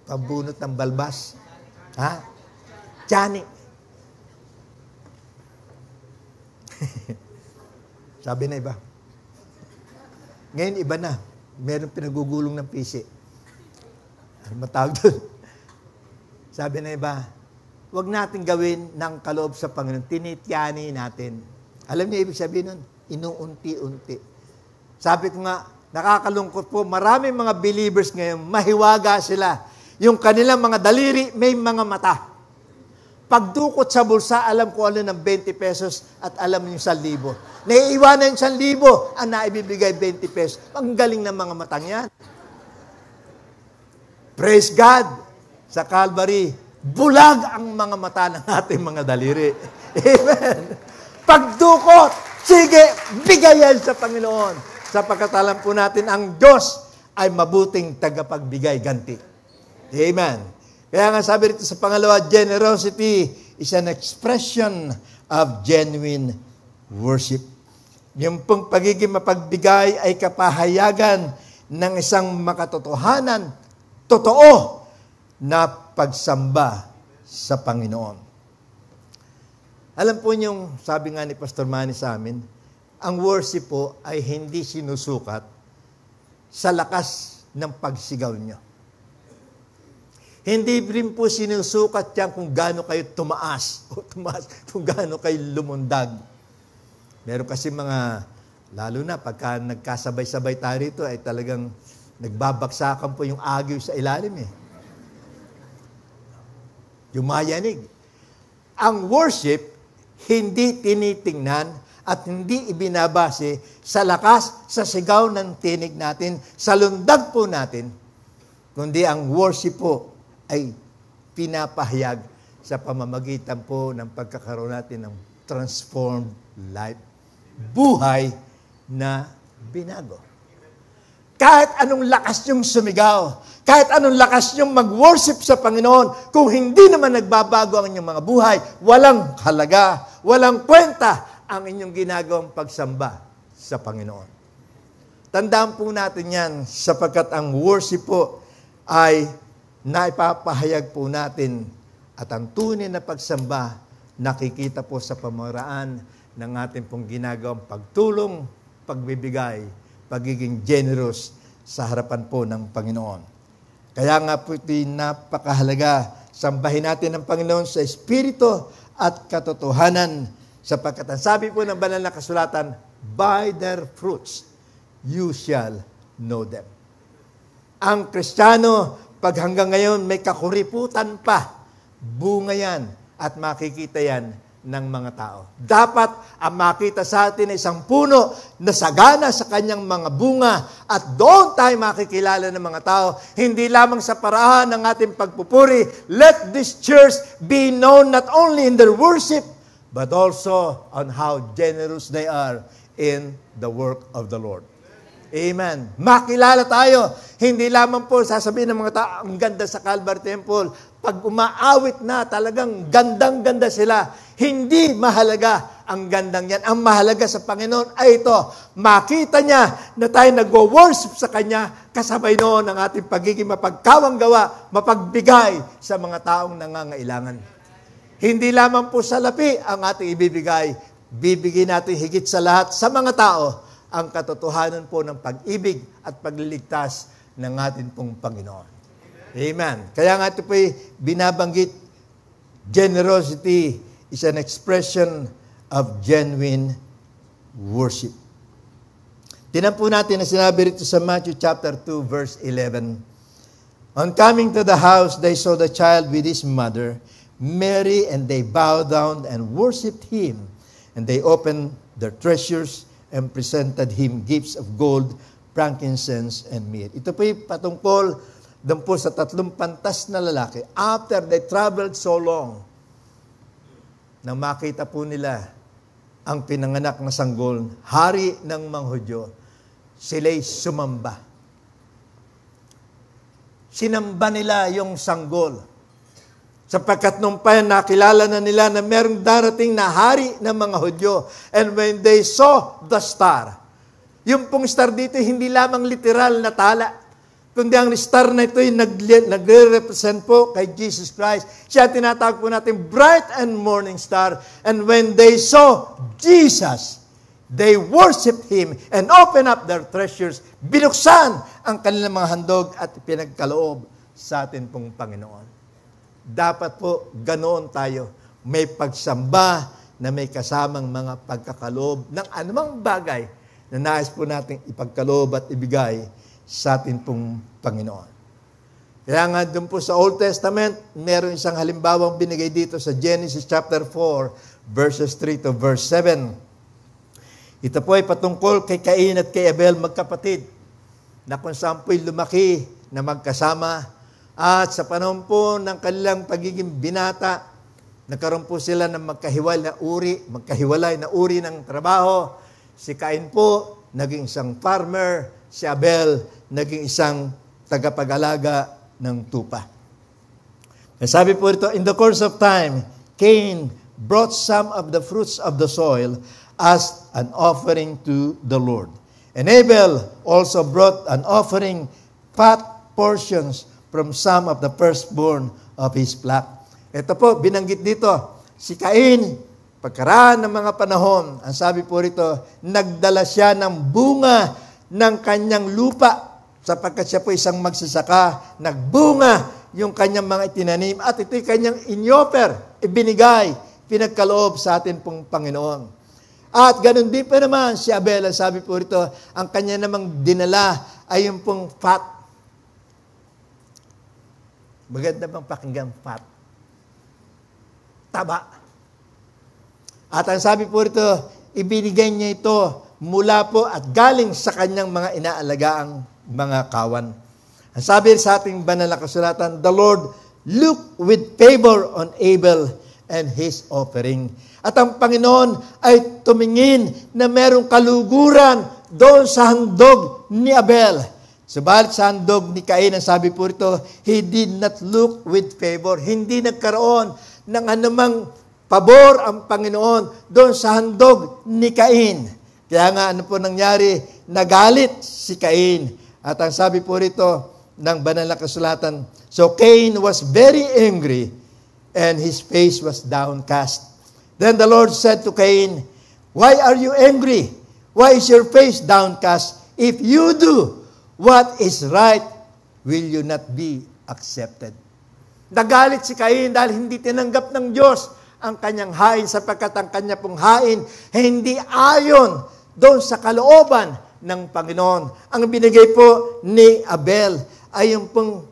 Pambunot ng balbas. Ha? Sabi na iba. Ngayon, iba na. Meron pinagugulong ng PC. Ano matawag doon? Sabi na iba, huwag natin gawin ng kaloob sa Panginoon. Tinityani natin. Alam niyo, ibig sabihin nun, inuunti-unti. Sabi ko nga, nakakalungkot po, maraming mga believers ngayon, mahiwaga sila. Yung kanilang mga daliri, may mga mata. Pagdukot sa bulsa, alam ko ano ng 20 pesos at alam yung 1,000. Naiiwanan yung 1,000, ang naibibigay 20 pesos. Ang galing ng mga matang yan. Praise God! Sa Calvary, bulag ang mga mata ng ating mga daliri. Amen! Pagdukot, sige, bigayan sa Panginoon. Sapagkat alam po natin, ang Diyos ay mabuting tagapagbigay ganti. Amen! Kaya nga sabi rito sa pangalawa, generosity is an expression of genuine worship. Yung pong pagiging mapagbigay ay kapahayagan ng isang makatotohanan, totoo na pagsamba sa Panginoon. Alam po niyong, sabi nga ni Pastor Manny sa amin, ang worship po ay hindi sinusukat sa lakas ng pagsigaw niyo. Hindi rin po sinusukat yan kung gaano kayo tumaas, kung gaano kayo lumundag. Meron kasi mga, lalo na pagka nagkasabay-sabay tayo rito, ay talagang nagbabagsakan po yung agyo sa ilalim eh. Yumayanig. Ang worship, hindi tinitingnan at hindi ibinabase sa lakas, sa sigaw ng tinig natin, sa lundag po natin, kundi ang worship po ay pinapahayag sa pamamagitan po ng pagkakaroon natin ng transformed life. Buhay na binago. Kahit anong lakas niyong sumigaw, kahit anong lakas niyong mag-worship sa Panginoon, kung hindi naman nagbabago ang inyong mga buhay, walang halaga, walang kwenta ang inyong ginagawang pagsamba sa Panginoon. Tandaan po natin yan, sapagkat ang worship po ay naipapahayag po natin at ang tunay na pagsamba nakikita po sa pamamaraan ng ating pong ginagawang pagtulong, pagbibigay, pagiging generous sa harapan po ng Panginoon. Kaya nga po ito'y napakahalaga, sambahin natin ang Panginoon sa Espiritu at katotohanan, sapagkat ang sabi po ng banal na kasulatan, by their fruits you shall know them. Ang Kristiyano, pag hanggang ngayon may kakuriputan pa, bunga yan at makikita yan ng mga tao. Dapat ang makita sa atin ay isang puno na sagana sa kanyang mga bunga at doon tayo makikilala ng mga tao, hindi lamang sa paraan ng ating pagpupuri. Let this church be known not only in their worship, but also on how generous they are in the work of the Lord. Amen. Makilala tayo. Hindi lamang po sasabihin ng mga tao, ang ganda sa Calvary Temple. Pag umaawit na, talagang gandang-ganda sila. Hindi mahalaga ang gandang yan. Ang mahalaga sa Panginoon ay ito. Makita niya na tayo nag-worship sa Kanya, kasabay noon ang ating pagiging mapagkawang gawa, mapagbigay sa mga taong nangangailangan. Hindi lamang po sa lapi ang ating ibibigay. Bibigyan natin higit sa lahat sa mga tao ang katotohanan po ng pag-ibig at pagliligtas ng ating pong Panginoon. Amen. Kaya nga ito po'y binabanggit, generosity is an expression of genuine worship. Tingnan po natin na sinabi rito sa Matthew chapter 2, verse 11. On coming to the house, they saw the child with his mother, Mary, and they bowed down and worshipped him. And they opened their treasures and presented him gifts of gold, frankincense, and myrrh. Ito po'y patungkol doon po sa 3 pantas na lalaki. After they traveled so long, nang makita po nila ang pinanganak na sanggol, hari ng mga Hudyo, sila'y sumamba. Sinamba nila yung sanggol. Sapagkat nung pa nakilala na nila na merong darating na hari ng mga Hudyo. And when they saw the star, yung pong star dito, hindi lamang literal na tala, kundi ang star na ito ay nagre-represent po kay Jesus Christ. Siya tinatawag po natin bright and morning star. And when they saw Jesus, they worshiped Him and opened up their treasures. Binuksan ang kanilang mga handog at pinagkaloob sa atin pong Panginoon. Dapat po ganoon tayo. May pagsamba na may kasamang mga pagkakaloob ng anumang bagay na nais po natin ipagkaloob at ibigay sa atin pong Panginoon. Kaya nga doon po sa Old Testament, meron isang halimbawang binigay dito sa Genesis chapter 4, verses 3 to verse 7. Ito po ay patungkol kay Cain at kay Abel, magkapatid, na kung saan po'y lumaki na magkasama at sa panahon po ng kanilang pagiging binata, nagkaroon po sila ng magkahiwalay na uri ng trabaho. Si Cain po, naging isang farmer. Si Abel, naging isang tagapag-alaga ng tupa. Sabi po ito, in the course of time, Cain brought some of the fruits of the soil as an offering to the Lord. And Abel also brought an offering, fat portions from some of the firstborn of his flock. Ito po, binanggit dito, si Cain, pagkaraan ng mga panahon, ang sabi po rito, nagdala siya ng bunga ng kanyang lupa, sapagkat siya po isang magsasaka, nagbunga yung kanyang mga itinanim, at ito'y kanyang inyoper, ibinigay, pinagkaloob sa atin pong Panginoon. At ganun din pa naman si Abel, ang sabi po rito, ang kanya namang dinala ay yung pong fat. Maganda bang pakinggan fat? Taba. At ang sabi po rito, ibinigay niya ito mula po at galing sa kanyang mga inaalagaang mga kawan. Ang sabi sa ating banal na kasulatan, the Lord looked with favor on Abel and his offering. At ang Panginoon ay tumingin na merong kaluguran doon sa handog ni Abel. Subalit sa handog ni Cain, ang sabi po rito, he did not look with favor. Hindi nagkaroon ng anumang pabor ang Panginoon doon sa handog ni Cain. Kaya nga ano po nangyari? Nagalit si Cain. At ang sabi po rito ng banal na kasulatan, so Cain was very angry and his face was downcast. Then the Lord said to Cain, why are you angry? Why is your face downcast? If you do what is right, will you not be accepted? Nagalit si Cain dahil hindi tinanggap ng Diyos ang kanyang hain, sapagkat ang kanya pong hain hindi ayon doon sa kalooban ng Panginoon. Ang binigay po ni Abel ay yung pong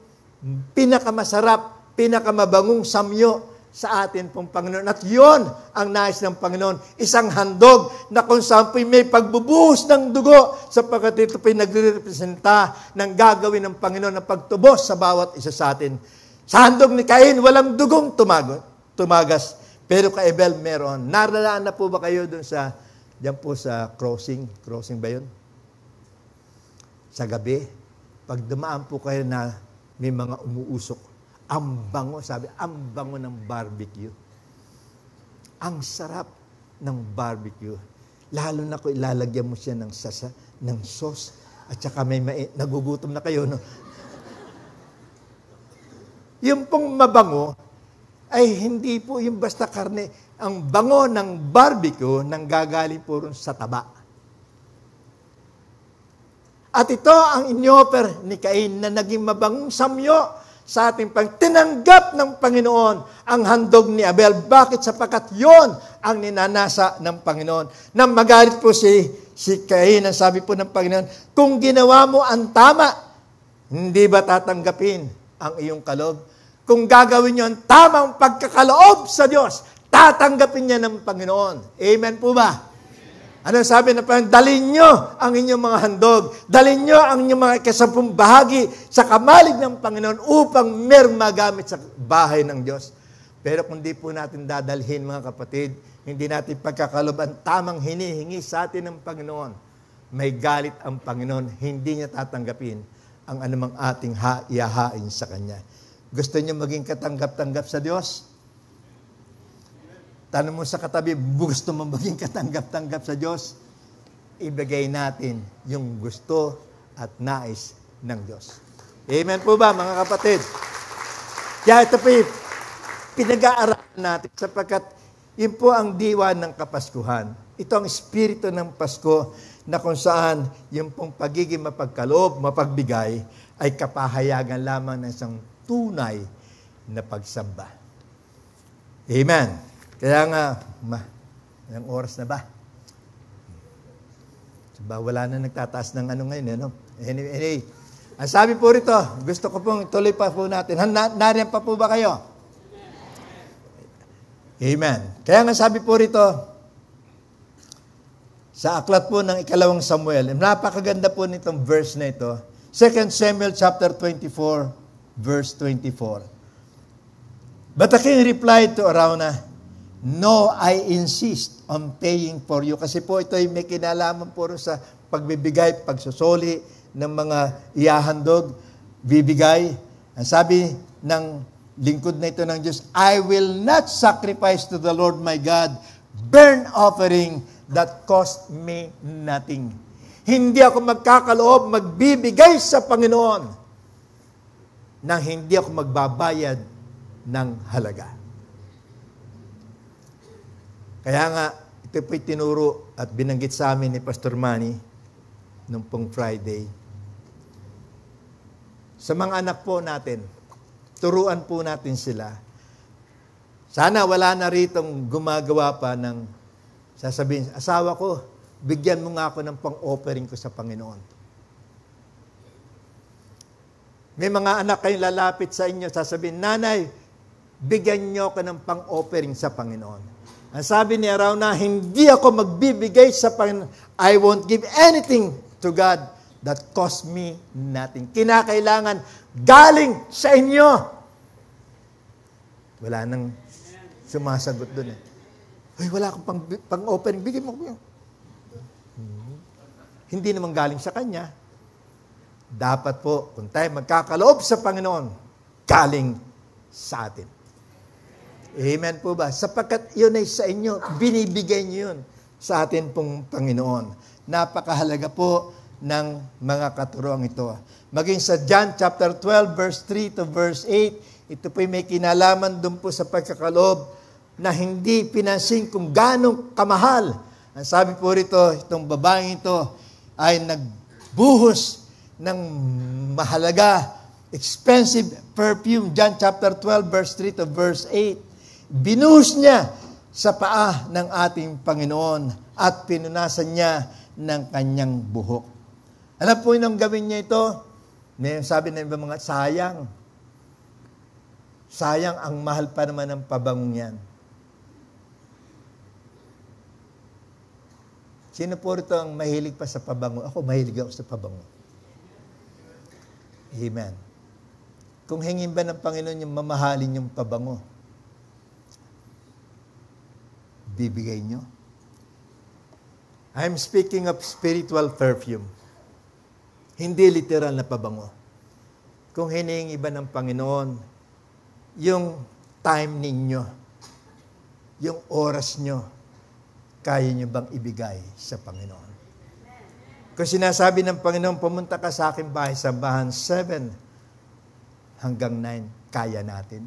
pinakamasarap, pinakamabangong samyo sa atin pong Panginoon. At yun ang nais ng Panginoon, isang handog na kung saan po'y may pagbubuhos ng dugo, sapagkat ito po'y nagre-representa ng gagawin ng Panginoon na pagtubos sa bawat isa sa atin. Sa handog ni Cain, walang dugong tumagas. Pero kay Abel, meron. Naralaan na po ba kayo dun sa, diyan po sa crossing? Crossing ba yun? Sa gabi, pag dumaan po kayo na may mga umuusok, ang bango, sabi, ang bango ng barbecue. Ang sarap ng barbecue. Lalo na kung ilalagyan mo siya ng sauce, at saka may nagugutom na kayo, no? Yung pong mabango, ay hindi po yung basta karne. Ang bango ng barbecue nang gagaling po rin sa taba. At ito ang inyoper ni Cain na naging mabangong samyo sa ating tinanggap ng Panginoon ang handog ni Abel. Bakit? Sapagkat yon ang ninanasa ng Panginoon. Nang magalit po si Cain, ang sabi po ng Panginoon, kung ginawa mo ang tama, hindi ba tatanggapin ang iyong kaloob? Kung gagawin niyo ang tamang pagkakaloob sa Diyos, tatanggapin niya ng Panginoon. Amen po ba? Ano sabi ng Panginoon? Dalhin niyo ang inyong mga handog. Dalhin niyo ang inyong mga ikasampung bahagi sa kamalig ng Panginoon upang merong magamit sa bahay ng Diyos. Pero kung di po natin dadalhin, mga kapatid, hindi natin pagkakaloob ang tamang hinihingi sa atin ng Panginoon, may galit ang Panginoon, hindi niya tatanggapin ang anumang ating iahain sa Kanya. Gusto niyo maging katanggap-tanggap sa Diyos? Tanong mo sa katabi, gusto mo maging katanggap-tanggap sa Diyos? Ibigay natin yung gusto at nais ng Diyos. Amen po ba, mga kapatid? Kaya ito po yung pinag-aaralan natin sapagkat yun po ang diwa ng Kapaskuhan. Ito ang espiritu ng Pasko na kung saan yung pong pagiging mapagkaloob, mapagbigay ay kapahayagan lamang ng isang tunay na pagsamba. Amen. Kaya nga, ilang oras na ba? Diba, wala na nagtataas ng ano ngayon. Ano? Anyway, ang sabi po rito, gusto ko pong tuloy pa po natin. Nariyan pa po ba kayo? Amen. Kaya nga sabi po rito, sa aklat po ng 2 Samuel, napakaganda po nitong verse na ito. 2 Samuel chapter 24, verse 24. But the king replied to Araunah, "No, I insist on paying for you." Kasi po ito ay may kinalaman po sa pagbibigay, pagsusoli ng mga ihahandog, bibigay. Ang sabi ng lingkod na ito ng Diyos, "I will not sacrifice to the Lord my God burnt offering that cost me nothing." Hindi ako magkakaloob, magbibigay sa Panginoon nang hindi ako magbabayad ng halaga. Kaya nga, ito po'y tinuro at binanggit sa amin ni Pastor Manny nung pong Friday. Sa mga anak po natin, turuan po natin sila. Sana wala na ritong gumagawa pa ng sasabihin, "Asawa ko, bigyan mo nga ako ng pang-offering ko sa Panginoon." May mga anak kayong lalapit sa inyo, sasabihin, "Nanay, bigyan niyo ako ng pang-offering sa Panginoon." Ang sabi ni Araunah, "Hindi ako magbibigay sa Panginoon. I won't give anything to God that cost me nothing." Kinakailangan galing sa inyo. Wala nang sumasagot doon eh. "Ay, wala akong pang-offering. Bigyan mo ko." Hindi naman galing sa Kanya. Dapat po, kung tayo magkakaloob sa Panginoon, galing sa atin. Amen po ba? Sapagkat yun ay sa inyo, binibigay niyo yun sa atin pong Panginoon. Napakahalaga po ng mga katuroang ito. Maging sa John chapter 12, verse 3 to verse 8, ito po'y may kinalaman doon po sa pagkakaloob na hindi pinansin kung gano'ng kamahal. Ang sabi po rito, itong babaeng ito ay nagbuhos ng mahalaga, expensive perfume. John chapter 12, verse 3 to verse 8. Binuhos niya sa paa ng ating Panginoon at pinunasan niya ng kanyang buhok. Alam po yung gawin niya ito? May sabi ng iba mga, sayang. Sayang, ang mahal pa naman ng pabangong yan. Sino po rito ang mahilig pa sa pabango? Ako, mahilig ako sa pabango. Amen. Kung hingin ba ng Panginoon yung mamahalin yung pabango, bibigay nyo? I'm speaking of spiritual perfume. Hindi literal na pabango. Kung hiningi ba ng Panginoon, yung time ninyo, yung oras nyo, kaya nyo bang ibigay sa Panginoon? Kung sinasabi ng Panginoon, pumunta ka sa aking bahay, sambahan 7 hanggang 9, kaya natin.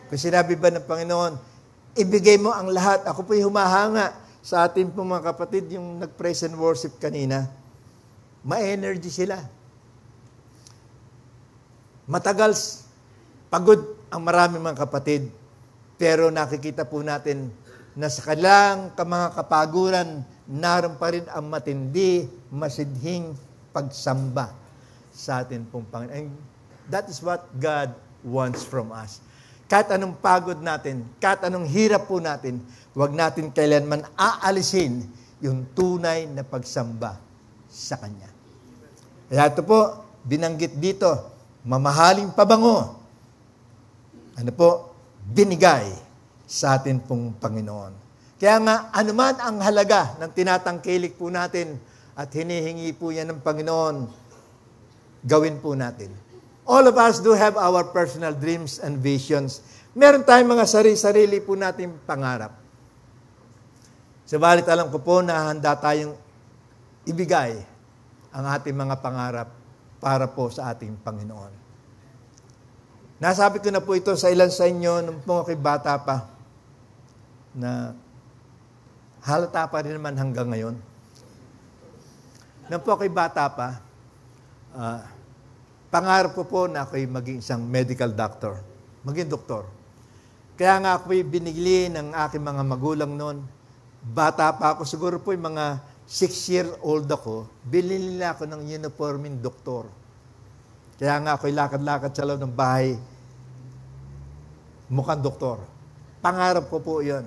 Kung sinabi ba ng Panginoon, ibigay mo ang lahat, ako po'y humahanga sa ating po mga kapatid, yung nag-praise and worship kanina, ma-energy sila. Matagal, pagod ang maraming mga kapatid, pero nakikita po natin na sa kanilang mga kapaguran, naroon pa rin ang matindi, masidhing pagsamba sa atin pong Panginoon. And that is what God wants from us. Kahit anong pagod natin, kahit anong hirap po natin, huwag natin kailanman aalisin yung tunay na pagsamba sa Kanya. Kaya ito po, binanggit dito, mamahaling pabango. Ano po? Binigay sa atin pong Panginoon. Kaya nga, anuman ang halaga ng tinatangkilik po natin at hinihingi po yan ng Panginoon, gawin po natin. All of us do have our personal dreams and visions. Meron tayong mga sarili po nating pangarap. Subalit alam ko po na handa tayong ibigay ang ating mga pangarap para po sa ating Panginoon. Nasabi ko na po ito sa ilan sa inyo nung po ako'y bata pa, na halata pa rin naman hanggang ngayon. Nung po ako'y bata pa, pangarap ko po na ako'y maging isang medical doctor, maging doktor. Kaya nga ako'y binigli ng aking mga magulang noon. Bata pa ako, siguro po yung mga 6-year-old ako, bilhin nila ako ng uniforming doktor. Kaya nga ako'y lakad-lakad sa loob ng bahay, mukhang doktor. Pangarap ko po yun.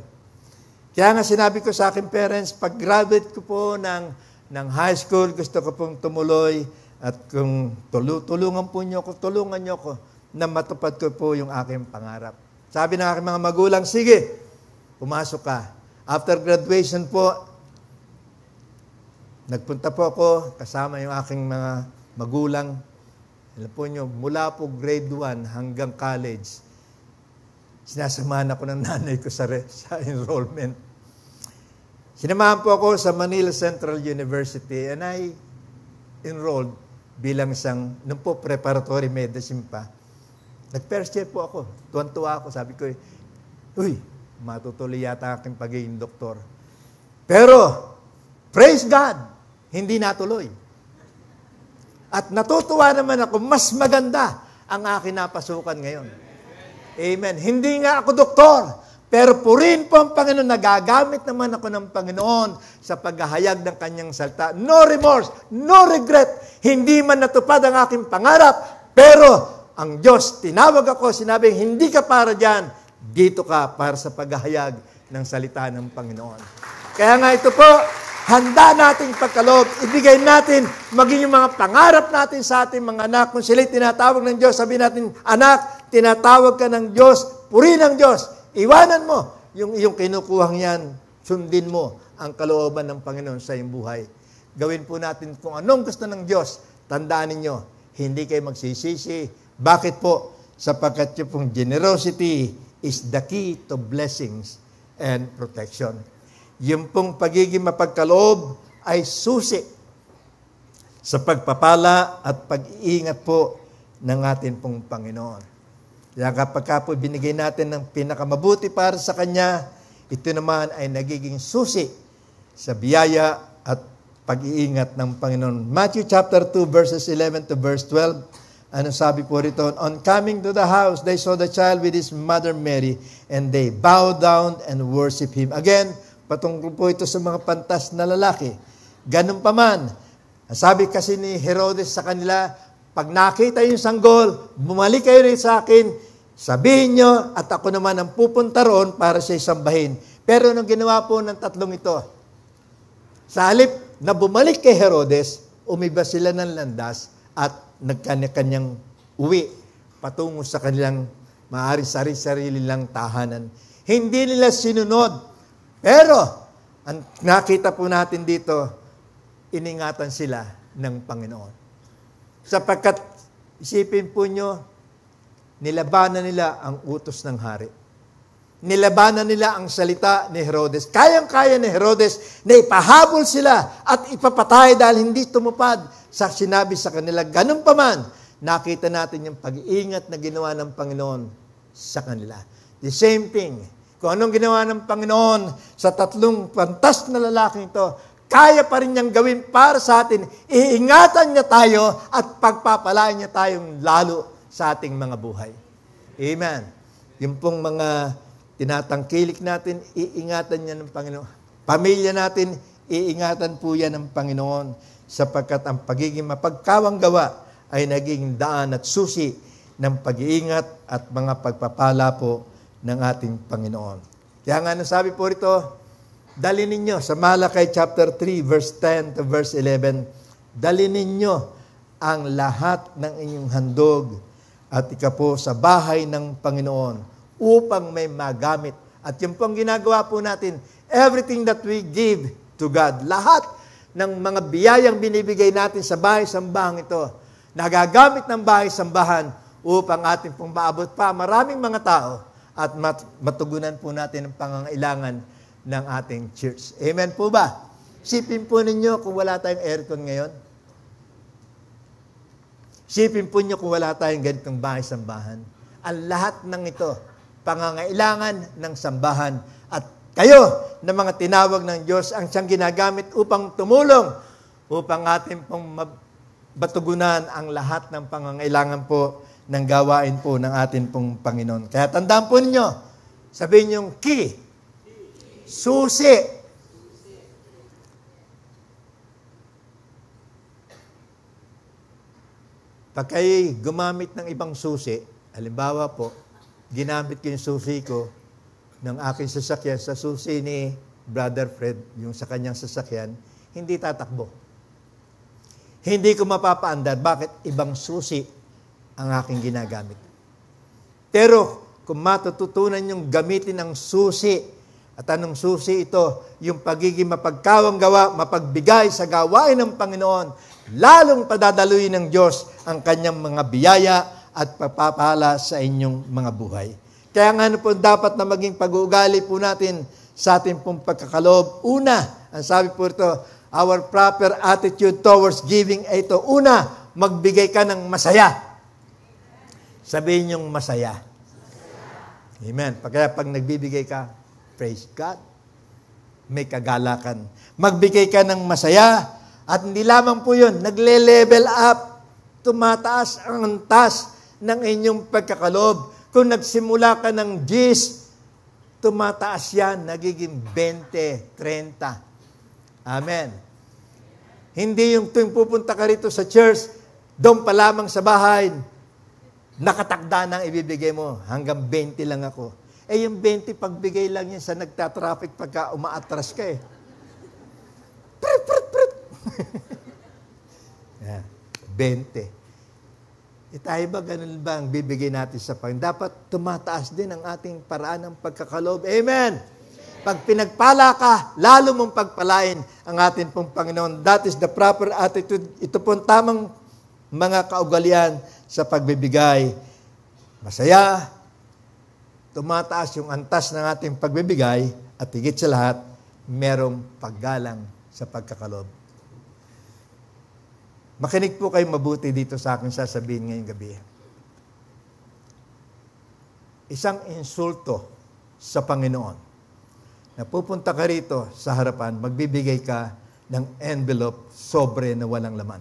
Kaya nga sinabi ko sa aking parents, pag-graduate ko po ng high school, gusto ko pong tumuloy at kung tulungan niyo ko na matupad ko po yung aking pangarap. Sabi ng aking mga magulang, sige, pumasok ka. After graduation po, nagpunta po ako kasama yung aking mga magulang. Alam po nyo, mula po grade 1 hanggang college, sinasamahan ako ng nanay ko sa enrollment. Sinamahan po ako sa Manila Central University and I enrolled bilang isang, nung po preparatory medicine pa. Nag-first year po ako. Tuwan-tuwa ako. Sabi ko, uy, matutuloy yata aking pagiging doktor. Pero, praise God, hindi natuloy. At natutuwa naman ako, mas maganda ang aking napasukan ngayon. Amen. Hindi nga ako doktor, pero purihin po ang Panginoon, nagagamit naman ako ng Panginoon sa paghahayag ng kanyang salita. No remorse, no regret. Hindi man natupad ang aking pangarap, pero ang Diyos, tinawag ako, sinabi, hindi ka para dyan, dito ka para sa paghahayag ng salita ng Panginoon. Kaya nga ito po, handa nating pagkaloob, ibigay natin, maging yung mga pangarap natin sa ating mga anak. Kung sila'y tinatawag ng Diyos, sabihin natin, anak, tinatawag ka ng Diyos, purihin ng Diyos, iwanan mo yung iyong kinukuhang yan, sundin mo ang kalooban ng Panginoon sa iyong buhay. Gawin po natin kung anong gusto ng Diyos, tandaan ninyo, hindi kayo magsisisi. Bakit po? Sapagkat yung pong generosity is the key to blessings and protection. Yung pong pagiging mapagkaloob ay susi sa pagpapala at pag-iingat po ng ating pong Panginoon. Kaya kapag po binigay natin ng pinakamabuti para sa Kanya, ito naman ay nagiging susi sa biyaya at pag-iingat ng Panginoon. Matthew chapter 2 verses 11 to verse 12. Ano sabi po rito? On coming to the house, they saw the child with his mother Mary, and they bowed down and worship Him. Again, patungkol po ito sa mga pantas na lalaki. Ganun pa man, sabi kasi ni Herodes sa kanila, pag nakita yung sanggol, bumalik kayo rin sa akin, sabihin nyo, at ako naman ang pupunta roon para siya isambahin. Pero anong ginawa po ng tatlong ito? Sa halip na bumalik kay Herodes, umiba sila ng landas at nagkanya-kanyang uwi patungo sa kanilang maaari sarili lang tahanan. Hindi nila sinunod. Pero, ang nakita po natin dito, iningatan sila ng Panginoon. Sapagkat, isipin po nyo, nilabanan nila ang utos ng hari. Nilabanan nila ang salita ni Herodes. Kayang-kaya ni Herodes na ipahabol sila at ipapatay dahil hindi tumupad sa sinabi sa kanila. Ganun pa man, nakita natin yung pag-iingat na ginawa ng Panginoon sa kanila. The same thing. Kung anong ginawa ng Panginoon sa tatlong pantas na lalaking ito, kaya pa rin niyang gawin para sa atin. Iingatan niya tayo at pagpapalain niya tayong lalo sa ating mga buhay. Amen. Yung pong mga tinatangkilik natin, iingatan niya ng Panginoon. Pamilya natin, iingatan po yan ng Panginoon sapagkat ang pagiging mapagkawang gawa ay naging daan at susi ng pag-iingat at mga pagpapala po ng ating Panginoon. Kaya nga nasabi po rito, dalhin ninyo sa Malakay chapter 3 verse 10 to verse 11, dalhin ninyo ang lahat ng inyong handog at ikapo sa bahay ng Panginoon upang may magamit. At yung pong ginagawa po natin, everything that we give to God, lahat ng mga biyayang binibigay natin sa bahay-sambahan ito, nagagamit ng bahay-sambahan upang ating pong maabot pa maraming mga tao at matugunan po natin ang pangangailangan ng ating church. Amen po ba? Sipin po ninyo kung wala tayong aircon ngayon. Isipin po niyo kung wala tayong ganitong bahay-sambahan. Ang lahat ng ito, pangangailangan ng sambahan. At kayo, na mga tinawag ng Diyos, ang siyang ginagamit upang tumulong, upang atin pong batugunan ang lahat ng pangangailangan po ng gawain po ng atin pong Panginoon. Kaya tandaan po ninyo, sabihin yung key, susi. Pag kayo gumamit ng ibang susi, halimbawa po, ginamit ko yung susi ko ng aking sasakyan sa susi ni Brother Fred, yung sa kanyang sasakyan, hindi tatakbo. Hindi ko mapapaandar. Bakit? Ibang susi ang aking ginagamit. Pero, kung matututunan yung gamitin ng susi, at anong susi ito? Yung pagiging mapagkawang gawa, mapagbigay sa gawain ng Panginoon, lalong padadaluin ng Diyos ang kanyang mga biyaya at pagpapala sa inyong mga buhay. Kaya nga po dapat na maging pag-uugali po natin sa ating pong pagkakaloob. Una, ang sabi po ito, our proper attitude towards giving, ito, una, magbigay ka ng masaya. Sabihin niyong masaya. Amen. Kaya pag nagbibigay ka, praise God. May kagalakan. Magbigay ka ng masaya. At hindi lamang po yun, nagle-level up. Tumataas ang antas ng inyong pagkakaloob. Kung nagsimula ka ng 10, tumataas yan, nagiging 20, 30. Amen. Hindi yung tuwing pupunta ka rito sa church, doon pa lamang sa bahay, nakatakda na ang ibibigay mo. Hanggang 20 lang ako. Eh yung 20, pagbigay lang yan sa nagtatraffic pagka umaatras ka eh. Prut, prut, prut. 20. Tayo ba, ganun ba ang bibigay natin sa Panginoon? Dapat tumataas din ang ating paraan ng pagkakaloob. Amen! Pag pinagpala ka, lalo mong pagpalain ang ating pong Panginoon. That is the proper attitude. Ito pong tamang mga kaugalian sa pagbibigay. Masaya, tumataas yung antas ng ating pagbibigay, at higit sa lahat, merong paggalang sa pagkakaloob. Makinig po kayo mabuti dito sa akin sasabihin ngayong gabi. Isang insulto sa Panginoon. Napupunta ka rito sa harapan, magbibigay ka ng envelope sobre na walang laman.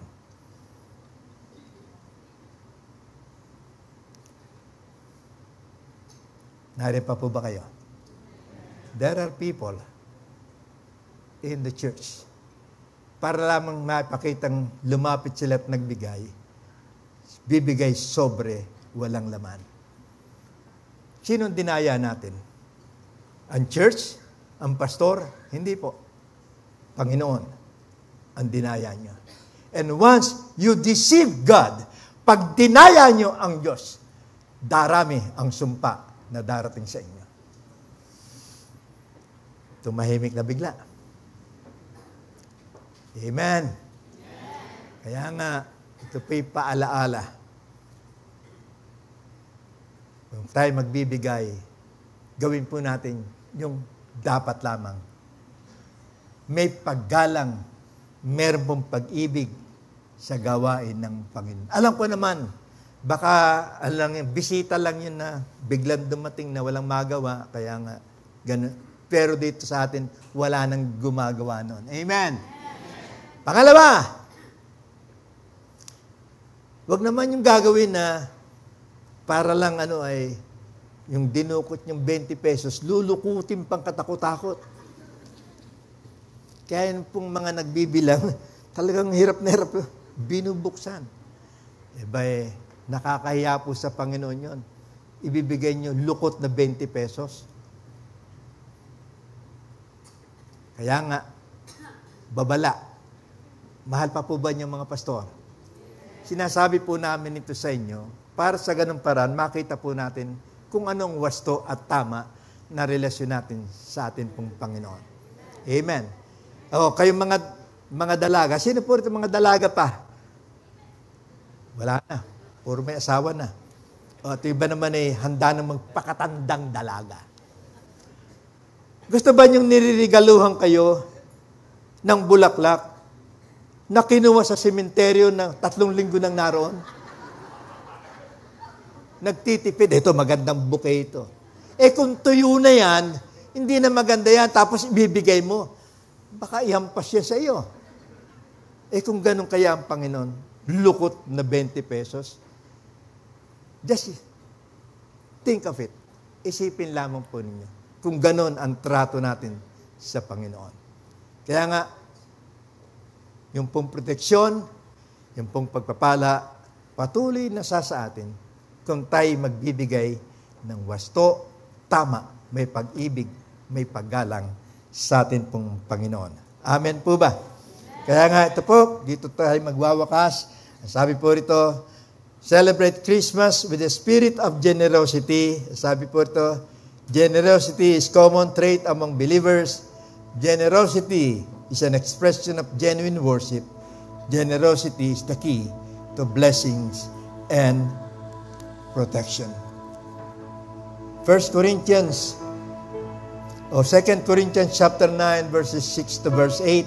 Nariyan pa po ba kayo? There are people in the church para lamang mapakitang lumapit sila at nagbigay, bibigay sobre, walang laman. Sinong dinaya natin? Ang church? Ang pastor? Hindi po. Panginoon ang dinaya niyo. And once you deceive God, pag dinaya niyo ang Diyos, darami ang sumpa na darating sa inyo. Tumahimik na bigla. Amen. Kaya nga, ito po'y paalaala. Kung tayo magbibigay, gawin po natin yung dapat lamang. May paggalang, meron pong pag-ibig sa gawain ng Panginoon. Alam ko naman, baka bisita lang yun na biglang dumating na walang magawa, kaya nga, ganun. Pero dito sa atin, wala nang gumagawa noon. Amen. Pangalawa, wag naman yung gagawin na para lang yung dinukot yung 20 pesos, lulukutin pang katakot-takot. Kaya yung pong mga nagbibilang, talagang hirap na hirap, binubuksan. Nakakahiya po sa Panginoon yun. Ibibigay nyo lukot na 20 pesos. Kaya nga, babala. Mahal pa po ba niyo mga pastor? Sinasabi po namin ito sa inyo, para sa ganung paraan, makita po natin kung anong wasto at tama na relasyon natin sa atin pong Panginoon. Amen. Kayong mga dalaga, sino po ito mga dalaga pa? Wala na. Puro may asawa na. Ito iba naman handa na magpakatandang dalaga. Gusto ba niyong niririgaluhan kayo ng bulaklak na kinuha sa sementeryo na 3 linggo nang naroon? nagtitipid. Ito, magandang bouquet ito. Kung tuyo na yan, hindi na maganda yan, tapos ibibigay mo. Baka ihampas siya sa iyo. Kung ganun kaya ang Panginoon, lukot na 20 pesos, just think of it. Isipin lamang po ninyo kung ganun ang trato natin sa Panginoon. Kaya nga, yung pong proteksyon, yung pong pagpapala, patuloy na sa atin kung tayo magbibigay ng wasto, tama, may pag-ibig, may paggalang sa atin pong Panginoon. Amen po ba? Kaya nga ito po, dito tayo magwawakas. Sabi po rito, celebrate Christmas with the spirit of generosity. Sabi po rito, generosity is common trait among believers. Generosity is an expression of genuine worship. Generosity is the key to blessings and protection. 2 Corinthians chapter 9, verses 6 to verse 8.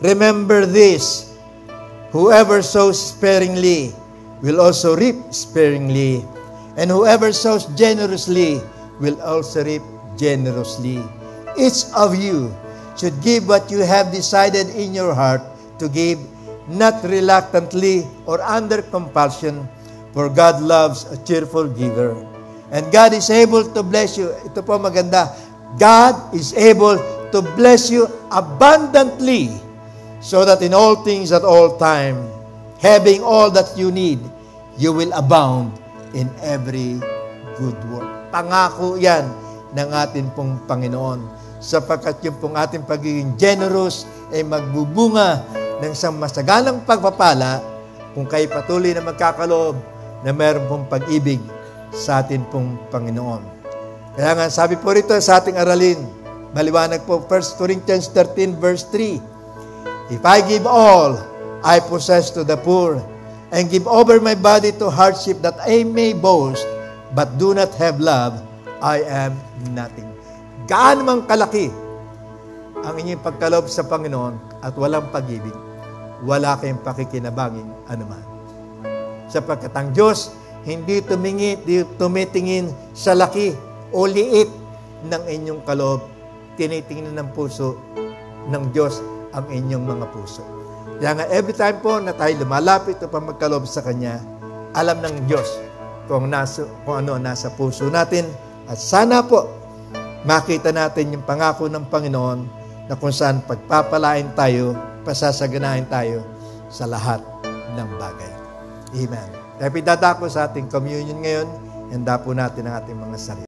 Remember this, whoever sows sparingly will also reap sparingly, and whoever sows generously will also reap generously. Each of you should give what you have decided in your heart to give, not reluctantly or under compulsion, for God loves a cheerful giver. And God is able to bless you. Ito po maganda. God is able to bless you abundantly, so that in all things at all time, having all that you need, you will abound in every good work. Pangako yan ng atin pong Panginoon, sapagkat yung pong ating pagiging generous ay magbubunga ng isang masagalang pagpapala kung kayo patuloy na magkakaloob na mayroon pong pag-ibig sa atin pong Panginoon. Kaya nga, sabi po rito sa ating aralin, maliwanag po, 1 Corinthians 13 verse 3, if I give all I possess to the poor, and give over my body to hardship that I may boast, but do not have love, I am nothing. Gaano mang kalaki ang inyong pagkaloob sa Panginoon at walang pag-ibig, wala kayong pakikinabangin anuman. Sapagkat ang Diyos hindi tumitingin sa laki o liit ng inyong kaloob, tinitingnan ng puso ng Diyos ang inyong mga puso. Kaya nga, every time po na tayo lumalapit o magkaloob sa Kanya, alam ng Diyos kung ano nasa puso natin. At sana po, makita natin yung pangako ng Panginoon na kung saan pagpapalain tayo, pasasaganahin tayo sa lahat ng bagay. Amen. Kaya pidadako sa ating communion ngayon, handa po natin ang ating mga sarili.